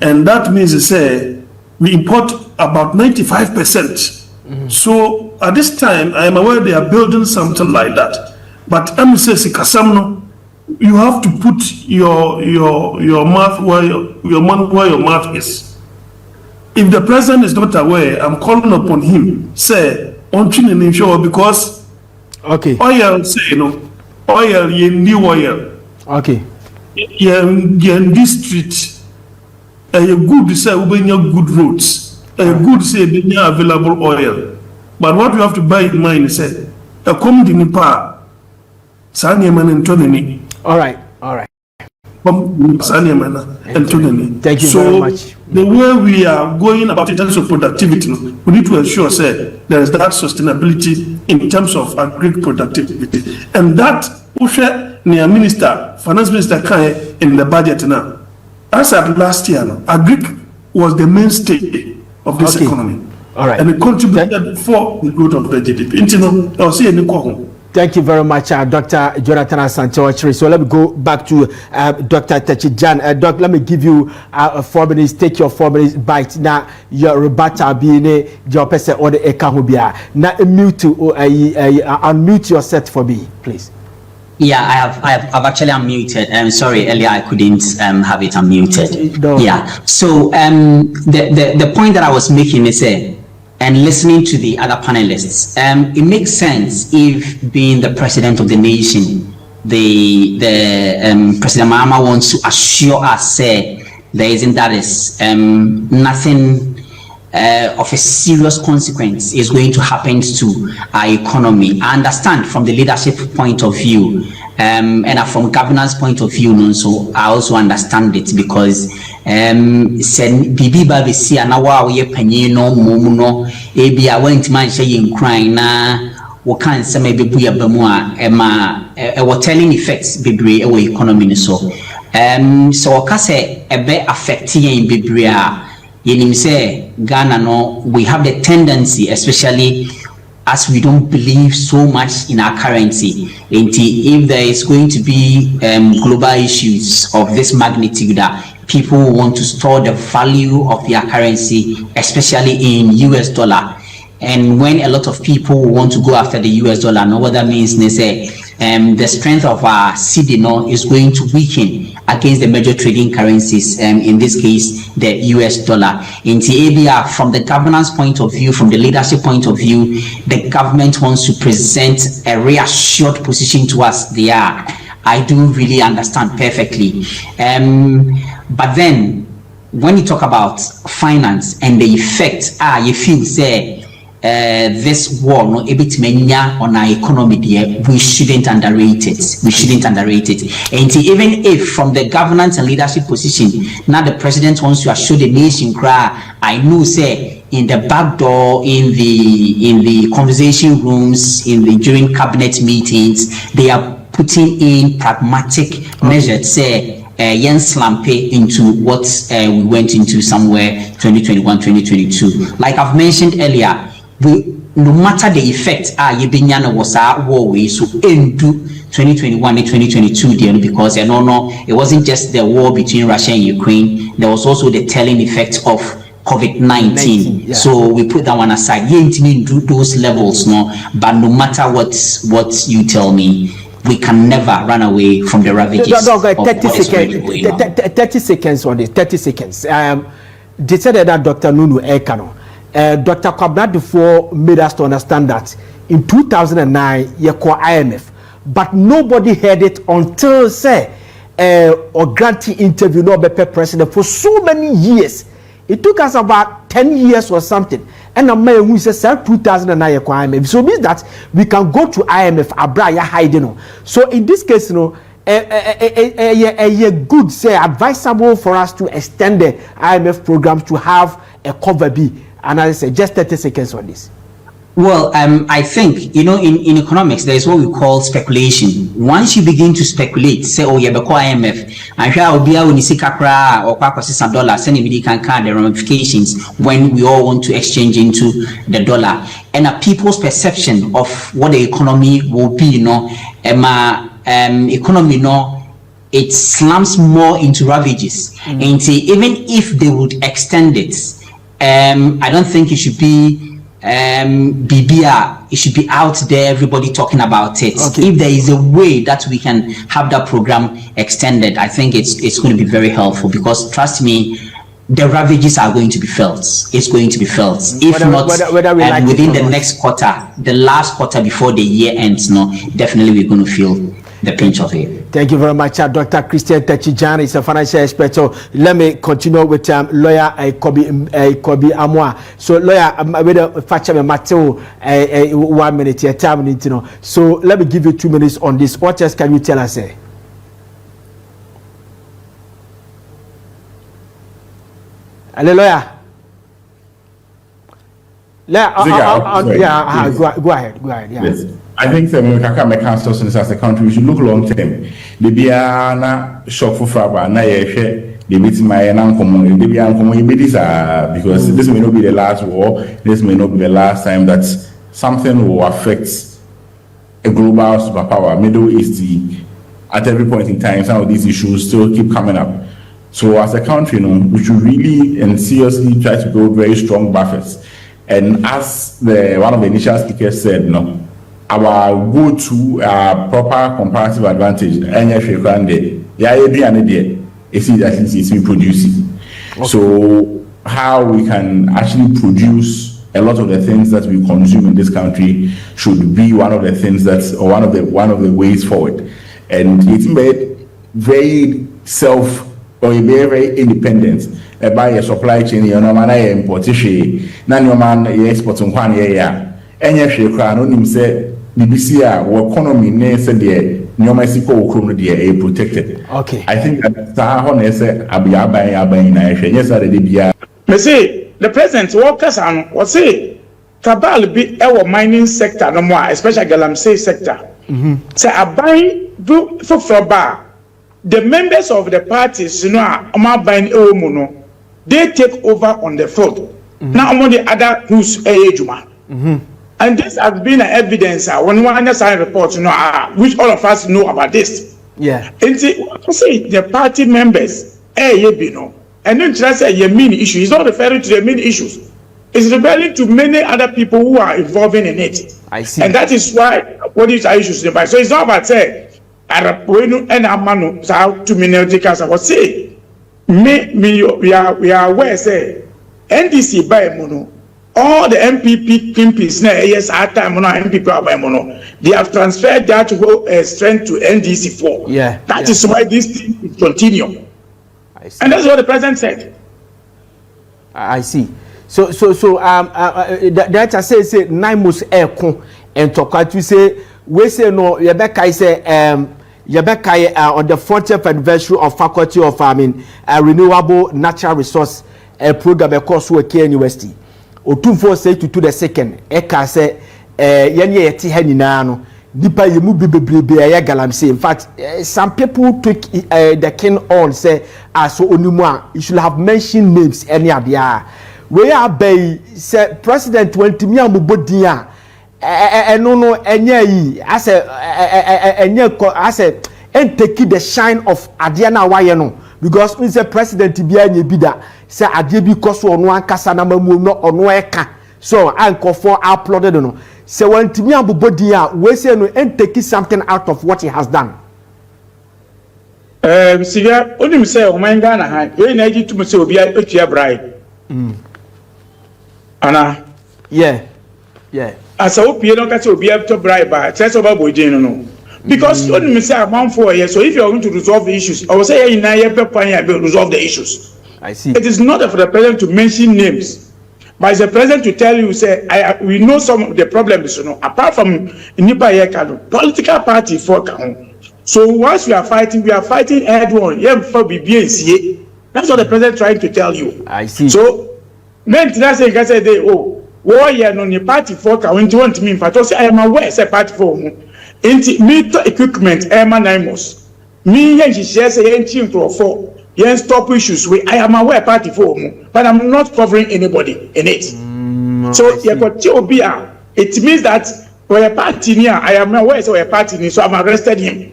and that means to say we import about 95%. So at this time, I am aware they are building something like that. But you have to put your mouth where your mouth is. If the president is not aware, I'm calling upon him. Say on training show because okay. Oil say oil new oil. Okay. In this street, a good say we good roads. A good say be available oil. But what you have to bear in mind is say a comedy in power. All right, all right. Thank you very much. The way we are going about in terms of productivity, we need to ensure say there is that sustainability in terms of agri productivity, and that near minister, finance minister in the budget now. As at last year, agri was the mainstay of this economy. All right, and it contributed for the growth of the GDP. I'll see any. Thank you very much, Dr. Jonathan Asante. So let me go back to Dr. Techi Jan. Doc, let me give you 4 minutes. Take your 4 minutes bite. Now, your rebuttal being your person or the ekahubia. Now, unmute your set for me, please. Yeah, I've actually unmuted. I'm sorry, earlier I couldn't have it unmuted. No. Yeah. So the point that I was making is and listening to the other panelists, it makes sense if, being the president of the nation, the President Mahama wants to assure us there isn't nothing of a serious consequence is going to happen to our economy. I understand from the leadership point of view, and from governance point of view, so I also understand it, because said bibi ba be si ana wa we panyin no mum no e bia went man hye yin kran na wo kan se me bebu ya bamu a what telling effects bebre e economy so so ka se e be affect yin bebre a yenim se Ghana no, we have the tendency, especially as we don't believe so much in our currency, if there is going to be global issues of this magnitude that people want to store the value of their currency, especially in US dollar. And when a lot of people want to go after the US dollar, know what that means? They say the strength of our cedi is going to weaken against the major trading currencies, in this case, the US dollar. In TABR, from the governance point of view, from the leadership point of view, the government wants to present a reassured position to us. I do really understand perfectly. But then, when you talk about finance and the effect, you feel, say, this war no a bit mania on our economy there, we shouldn't underrate it. And even if from the governance and leadership position now the president wants to assure the nation I know say in the back door, in the conversation rooms, during cabinet meetings, they are putting in pragmatic measures, say yen slampe into what we went into somewhere 2021 2022. Like I've mentioned earlier, no matter the effect yebinya was our war way so into 2021 and 2022 because it wasn't just the war between Russia and Ukraine, there was also the telling effect of COVID-19. Yeah. So we put that one aside. You ain't do those levels, no. But no matter what you tell me, we can never run away from the ravages. 30 seconds on this. 30 seconds. They said that Dr. Nunu Ekano, Dr. Kwabna made us to understand that in 2009, you call IMF, but nobody heard it until say or granting interview no be president for so many years. It took us about 10 years or something. And a man who says 2009 IMF. So it means that we can go to IMF Abraya hiding. So in this case, good say advisable for us to extend the IMF programs to have a cover B. And I say just 30 seconds on this. Well, I think, in economics, there is what we call speculation. Once you begin to speculate, say, oh, yeah, because IMF, I'm sure I'll be able to see Kakra or $1, anybody can count the ramifications when we all want to exchange into the dollar. And people's perception of what the economy will be, economy, it slumps more into ravages. And say, even if they would extend it, I don't think it should be BBR, it should be out there, everybody talking about it. Okay. If there is a way that we can have that program extended, I think it's going to be very helpful because trust me, the ravages are going to be felt. It's going to be felt. If within the next quarter, the last quarter before the year ends, definitely we're going to feel the pinch of it. Thank you very much, Dr. Christian Techijan is a financial expert. So let me continue with lawyer Kobi Amwa. So lawyer, with a Fachame Mateo, 1 minute here, time. So let me give you 2 minutes on this. What else can you tell us? Hello, lawyer. Go ahead. Yeah. Yes. I think when we can make councils as a country, we should look long term. The Biana shock for Fraba, Naye, the meeting my uncommon, the Biancommon, because this may not be the last war, this may not be the last time that something will affect a global superpower, Middle East. At every point in time, some of these issues still keep coming up. So as a country, we should really and seriously try to build very strong buffers. And as one of the initial speakers said, our go-to proper comparative advantage, it's been producing. Okay. So how we can actually produce a lot of the things that we consume in this country should be one of the things one of the ways forward. And it's made very very independent by a supply chain, importation, export BBC economy protected. Okay. I think that the president workers and say Kabal be our mining sector no more, especially Galamsey sector. Say a buy for bar. The members of the parties, buying they take over on the field. Now among the other who's and this has been an evidence when one understand reports, which all of us know about this. Yeah. And see the party members, and then just say your main issue. He's not referring to the main issues. It's referring to many other people who are involved in it. I see. And that is why what these are issues. So it's not about say and Amano how 2 million tickets. I was say we are aware say NDC by mono. All the MPP pimpins now, yes, at time MPP by mono. They have transferred that strength to NDC4. Yeah. That is why this thing will continue. I see. And that's what the president said. I see. So that I say 9 months aircon and talk to say we say no Rebecca say Rebecca on the 40th anniversary of Faculty of Renewable Natural Resource program course work here University. Otumfo say to the second eka say yenye yeti ha nyina no nipa yemu bebrebe ya galamsey. In fact some people took the king on say so onimu a you should have mentioned names any adia we are bay say president went me amubodia no enye yi as a and take the shine of Adiana Wayano because we say president bia nye bida say adie bi koso ono ankasa na mamu no ono eka so anko for uploaded no say wantimi abobodi a we say no and take something out of what he has done. Siga onim say o man Ghana ha we na agi tum say obi atua bribe. Ana Yeah asa opie no ka say obi atua bribe ba say so ba bojin no because onim say amount for here so if you are going to resolve the issues I will say in na ye pepan ya resolve the issues. I see. It is not for the president to mention names, but it's the president to tell you, say, we know some of the problems, you know, apart from Nipa Yekano, political party for Kahon. So once we are fighting head-on. That's what the president trying to tell you. I see. So, men today say, warrior no party for Kahon, want me, but also I am aware, say party for meter equipment, Nimos. Me, and she says, for yes, stop issues. I am aware party for but I'm not covering anybody in it. So it means that we're a party near. I am aware so we're a party near, so I've arrested him.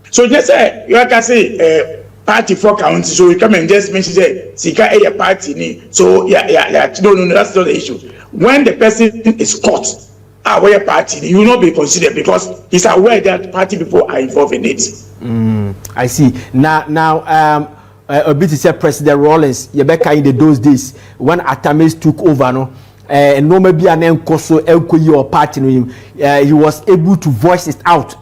So just say you can say party for county. So you come and just mention say Sika a party near. So yeah. No, that's not the issue. When the person is caught, we're a party, you will not be considered because he's aware that party people are involved in it. I see. Now a bit said President Rawlings, Yebeka in those days when Atamis took over, no, no maybe an encoso your party, he was able to voice it out.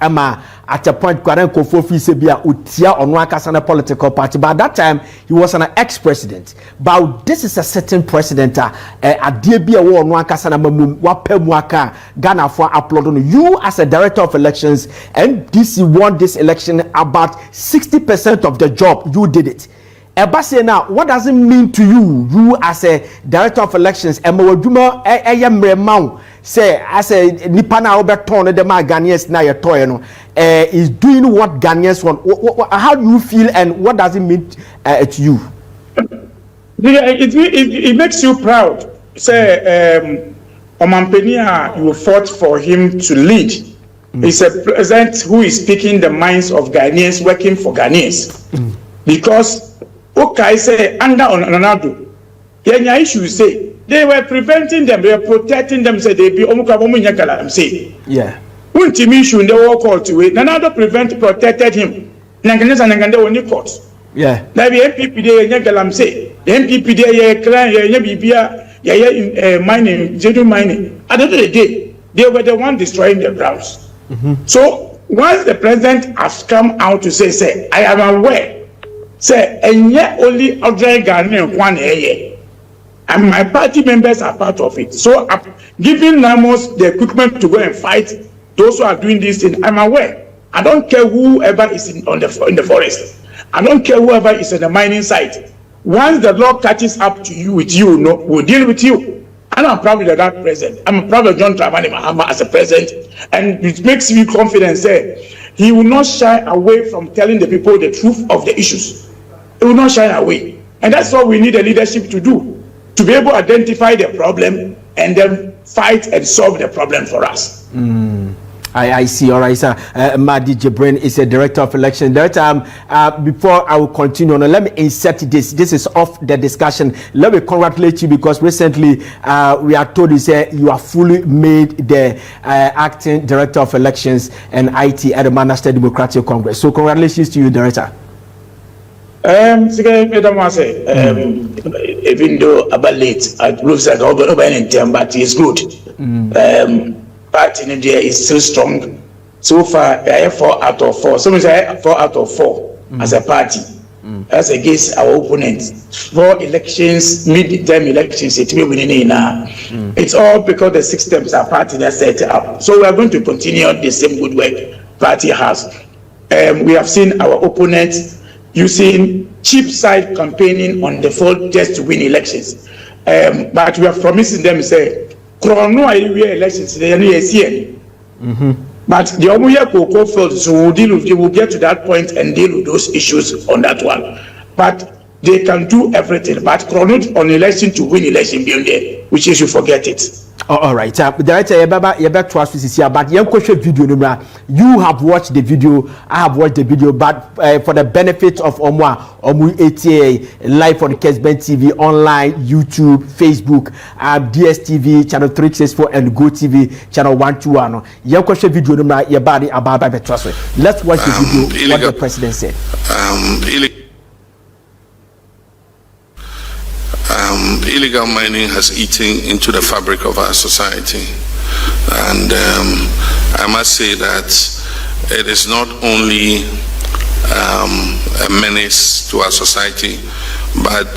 At a point, Kwarenko Fofi Sebia Utia on Wakasana political party. But at that time, he was an ex-president. But this is a certain president. A DBA war on Wakasana Mamum, Wapemwaka, Ghana for uploading. You as a director of elections, and DC won this election about 60% of the job. You did it. Ebase now, what does it mean to you? You as a director of elections, say as a Nipana Oberton, the Ghanaians now your toy, is doing what Ghanaians want. How do you feel, and what does it mean to you? It makes you proud. Say, Omampenia, you fought for him to lead. He's a president who is speaking the minds of Ghanaians, working for Ghanaians, because. Okay, say under Onanado, Yenya issues say they were preventing them, they were protecting them, say they be Omukabomuyakalam say. Yeah. Untimi issue in the war called to it. Nanado protected him. Nanganes and Nangande only court. Yeah. Now the MPP de Yagalam say the MPP de clan Yabibia mining, genuine mining. At the end of the day, they were the one destroying their grounds. So once the president has come out to say, I am aware. Say, and yet only ordinary Ghanaian one area, and my party members are part of it. So I'm giving Namos the equipment to go and fight those who are doing this thing. I'm aware. I don't care whoever is in the forest. I don't care whoever is in the mining site. Once the law catches up to you, we'll deal with you. And I'm proud of that president. I'm proud of John Dramani Mahama as a president, and it makes me confident. Say he will not shy away from telling the people the truth of the issues. It will not shy away. And that's what we need the leadership to do, to be able to identify the problem and then fight and solve the problem for us. I see. All right, sir. Madi Jibrin is a director of election. Director, before I will continue, let me insert this. This is off the discussion. Let me congratulate you because recently we are told you are fully made the acting director of elections and IT at the Manchester Democratic Congress. So congratulations to you, Director. Even though about late, it looks like but it's good. Party in India is still strong. So far, I have 4 out of 4. Some say 4 out of 4 as a party. As against our opponents. 4 elections, mid-term elections, it will be winning now. It's all because the systems are party that set up. So we are going to continue the same good work party has. We have seen our opponents using cheap side campaigning on the phone just to win elections. But we are promising them, say, elections, they are here. But the Omuya Koko field, so we'll get to that point and deal with those issues on that one. But they can do everything, but chrono on election to win election beyond there, which is you forget it. All right. Director, you better trust this here, but you have watched the video. I have watched the video, but for the benefit of Omu ATA live on Kesben TV, online, YouTube, Facebook, DSTV channel 364 and Go TV channel 121. You question video your body about trust. Let's watch the video. Illegal, what the president said. Illegal mining has eaten into the fabric of our society, and I must say that it is not only a menace to our society, but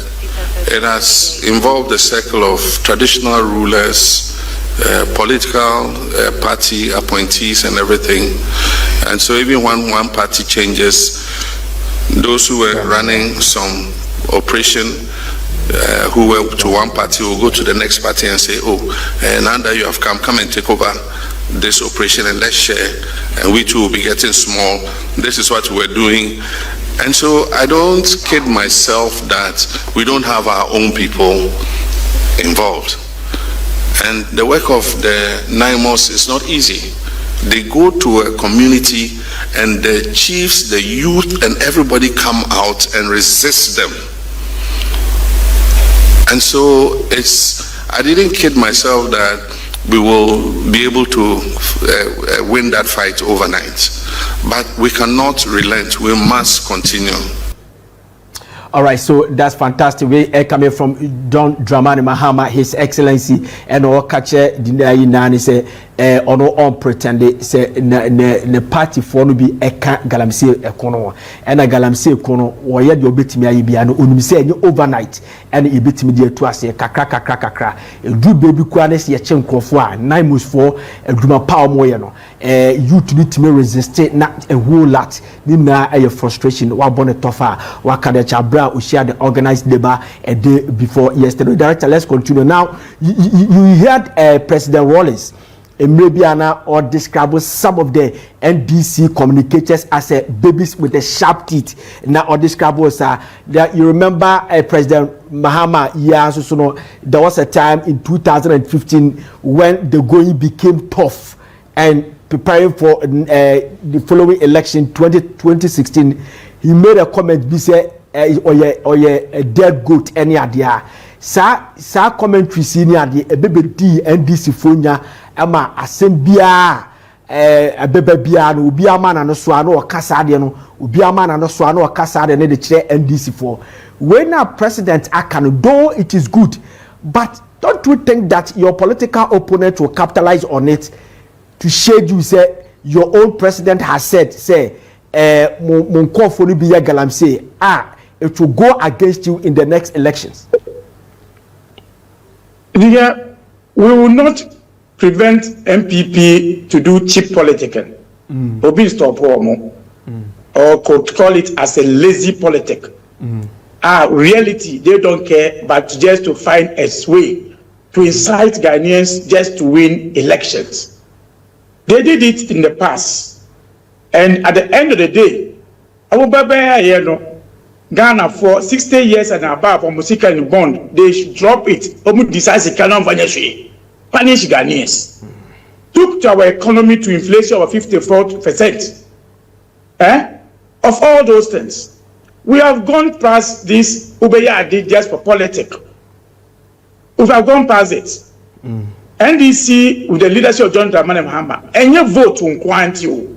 it has involved the circle of traditional rulers, political party appointees and everything. And so even when one party changes, those who were running some operation who were to one party will go to the next party and say, oh, now that you have come and take over this operation and let's share, and we too will be getting small. This is what we're doing. And so I don't kid myself that we don't have our own people involved. And the work of the NIMOS is not easy. They go to a community and the chiefs, the youth, and everybody come out and resist them. And so I didn't kid myself that we will be able to win that fight overnight. But we cannot relent. We must continue. All right, so that's fantastic. We coming from Don Dramani Mahama, His Excellency, and all catcher Dinayinani say or no on pretend say ne party for no be eka galamsey ekono and a galamsey ekono or yet your bit me ayibiano unum say overnight and e bit me dey to ase kakra do baby kwanes ye chenkofo a 9 months for aduma power moye no youth need to resist na a whole lot ni na a frustration wa born tougher wa kada chabra we share the organized labor a day before yesterday. Director, let's continue now. You heard President Wallace maybe or describe some of the NDC communicators as babies with the sharp teeth. Now or describe was that you remember President Mahama, there was a time in 2015 when the going became tough and preparing for the following election 2016. He made a comment be say or a dead goat any idea. Sa commentary senior the BBD NDC fonya ama asembia bebe bia no obi ama na no so ano okasa de no obi ama na no so ano okasa de ne de kire NDC for when a president akan, though it is good, but don't you think that your political opponent will capitalize on it to shade you say your own president has said say mon confo no bi ya galamsey it will go against you in the next elections? We will not prevent MPP to do cheap politicking. Or could call it as a lazy politic. Reality, they don't care, but just to find a way to incite Ghanaians just to win elections. They did it in the past. And at the end of the day, Ghana for 60 years and above on Musika and bond, they should drop it. Punish Ghanaians. Took to our economy to inflation of 54%. Of all those things, we have gone past this Ubeyadi just for politics. We have gone past it. NDC with the leadership of John Dramani Mahama, and your vote on quantity.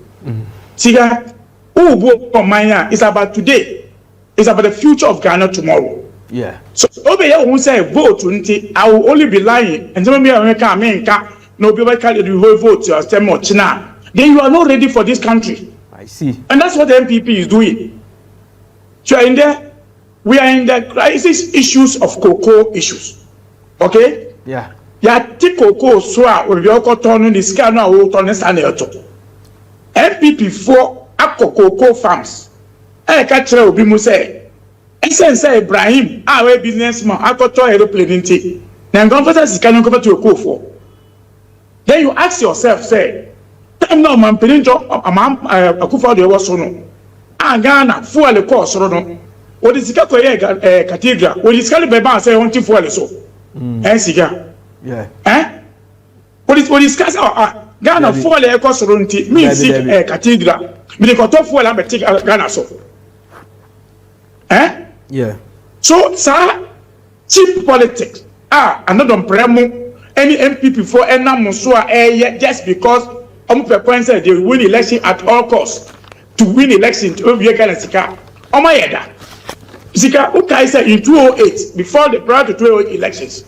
Siga, who vote for Maya is about today. It's about the future of Ghana tomorrow. Yeah. So Obeya won't say vote until I will only be lying and some no people can do vote to us much now. Then you are not ready for this country. I see. And that's what the MPP is doing. So we are in the crisis issues of cocoa issues. Okay? Yeah. Ya ti cocoa so we be turn the scan now we turn stand MPP for cocoa farms. Catch obi mu say say Ibrahim we businessman akoto aeroplane nti na ngonfasa sika no to for. Then you ask yourself say time now man peninjo akufo de wo so no Ghana fuel cost no what is the cathedral? What is called by say on to fuel so? Siga. Yeah. What is Ghana fuel a cost means cathedral. But the top fuel I'm take Ghana so. Yeah. So, sir, cheap politics. Another premo any MPP for any Musua just because said they win election at all costs. To win election to be a Sika. Oh my God. Sika Ukai said in 2008, before the prior to 2008 elections.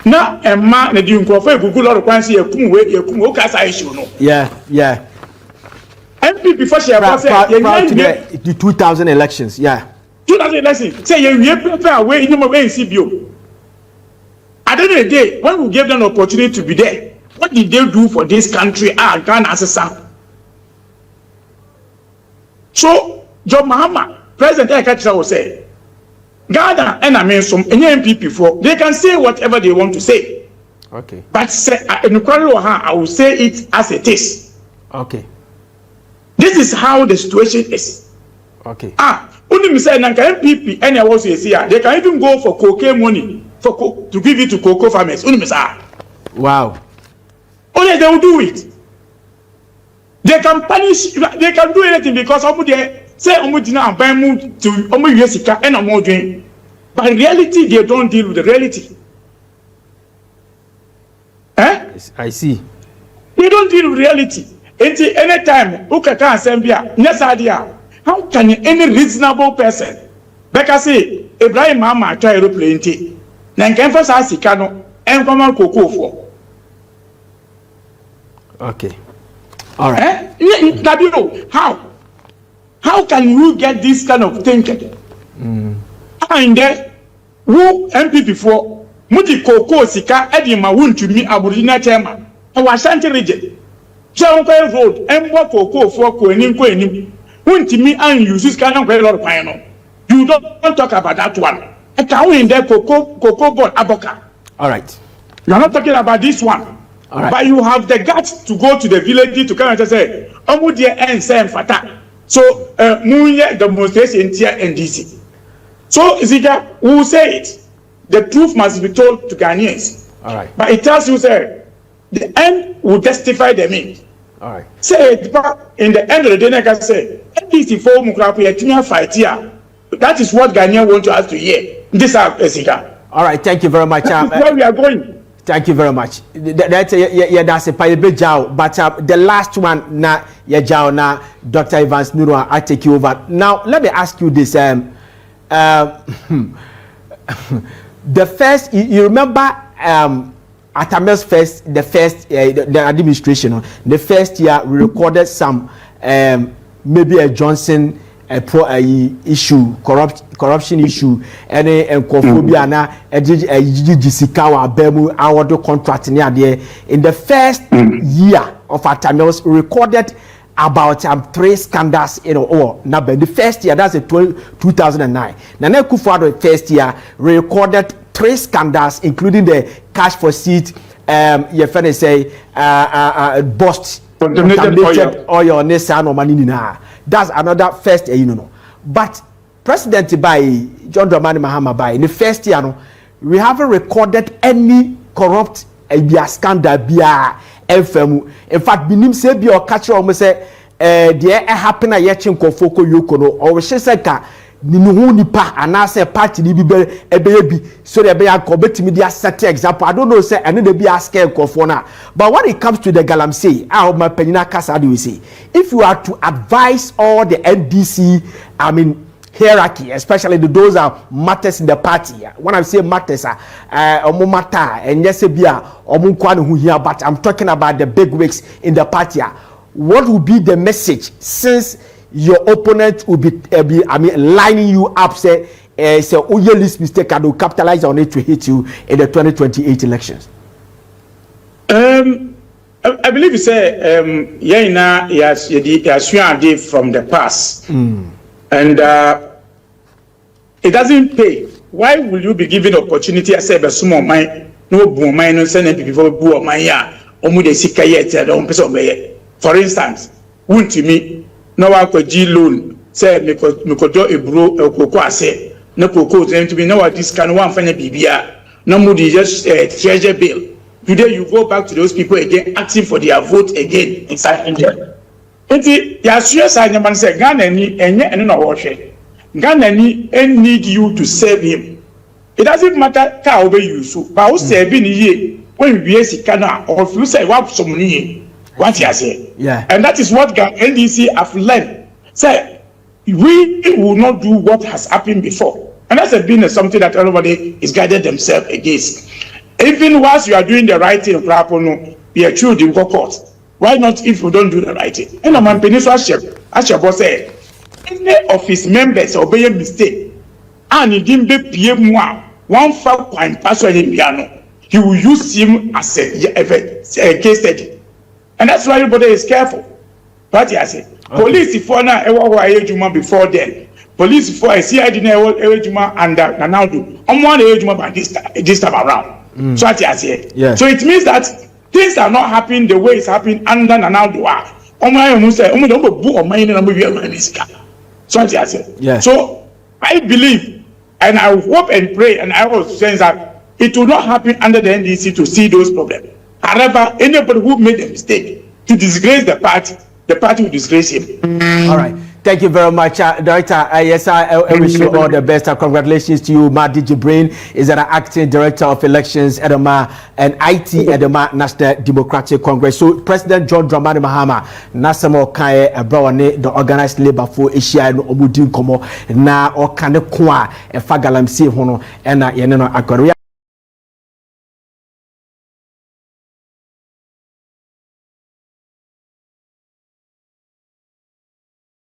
Now, a man that you go for Google or Quancy, a Kumukasa issue. No. Yeah. MPP before she proud to the 2000 elections. Yeah. 2000 elections. Say you prepare away in your way in CBO. At the end of the day, when we gave them an opportunity to be there, what did they do for this country? Ghana as a son. So, John Mahama, President Ekacha will say, Ghana and I mean some MPP for they can say whatever they want to say. Okay. But say I will say it as it is. Okay. This is how the situation is. Okay. Only me say Nanka MPP and I was here. They can even go for cocaine money to give it to cocoa farmers. Only me say. Wow. Only they will do it. They can punish. They can do anything because they say Omudina and buy move to Omuyesika and Omodwin. But in reality, they don't deal with the reality. I see. They don't deal with reality. Anytime Ukaka Assembly, Nesadia, how can any reasonable person, like I say, Ibrahim Mahama try aeroplane tea, Nankamfa Sikano, and Common Cocoa for. Okay. All right. How can you get this kind of thinking? And then, who MP before, Muti Cocoa Sika, Eddie Mawun to me, Aboriginal chairman, and Ashanti region. John Road, and what Cocoa for Quenin, who to me and use this kind of very lot of piano. You don't talk about that one. I can't win there Cocoa board Aboka. All right. You're not talking about this one. All right. But you have the guts to go to the village to come and say, Omudia and Sam Fata. So, Munya demonstration here in DC. So, Zika, who will say it? The truth must be told to Ghanaians. All right. But it tells you, sir, the end will justify the means. All right. Say, in the end of the day, like I say, NDC for Mukrapi, fight here. That is what Ghanaians want us to hear. This is Zika. All right. Thank you very much. Where we are going. Thank you very much. That's a payable job. But the last one, na job na Dr. Evans Nurua, I take you over. Now, let me ask you this. The first, you remember Atamel's the administration, the first year we recorded some maybe a Johnson issue, corruption issue, and cophobia na Jisikawa Bemu award contract near there. In the first year of Atamel's recorded about 3 scandals in all. Now, the first year, that's 2009. Nana Akufo-Addo first year recorded 3 scandals, including the cash for seat, your friend say, bust, contaminated oil, Nissan or Manina. That's another first year, you know. But President by John Dramani Mahama by in the first year, we haven't recorded any corrupt scandal. FM. In fact, binim say bi o catch almost say there happen a yetchin kofoko yokono or she say ka ni no nipa ana say party ni bi bi so there be a betimi dia set example. I don't know say and dey be ask kofo na. But when it comes to the galamsey, my penina kasa do we say if you are to advise all the NDC, I mean hierarchy, especially those are matters in the party. When I say matters, matter and yes, but I'm talking about the big wigs in the party. What will be the message since your opponent will be lining you up, say oh, your least mistake and will capitalize on it to hit you in the 2028 elections? I believe you say yes from the past. And it doesn't pay. Why will you be given opportunity? I say, but small mine, no boom, mine, no send people boo my ya, or would they seek a yet? For instance, won't you me no G loan say me do ebro ekoko ase na koko to be now this can one find bibia no more just treasure bill. Today you go back to those people again asking for their vote again inside India. Enti ya serious man say Ghana ni enye eno na wo hwe. Ghana ni need you to serve him. It doesn't matter how obey you so but who serve ni ye when we sika na or you say what some ni what you say. Yeah. And that is what NDC have learned. Say we will not do what has happened before. And that's been something that everybody is guided themselves against. Even whilst you are doing the right thing, be a true in court. Why not if you don't do the right thing? And I'm Peninsula Chef, as your boss said, any of his members obey a mistake, and he didn't be PM one fact and password in piano, he will use him as a case study. And that's why everybody is careful. What I say? Okay. Police for now, before then. Police for a CID and Nanaldo. I'm one ejuma by this time around. So what I say? Yeah. So it means that things are not happening the way it's happening under Nanaldo. So what I say? Yeah. So I believe and I hope and pray and I was saying that it will not happen under the NDC to see those problems. However, anybody who made a mistake to disgrace the party will disgrace him. All right. Thank you very much, Director. Yes, I wish you all the best. Congratulations to you. Mahdi Jibrin is an acting director of elections at and IT at the National Democratic Congress. So President John Dramani Mahama, Nasamo Kaye, Brawane, the organized labor for Asia and Obudin Komo, na Okane Kwa, a Fagalam Si Hono, and Yeneno Akoria.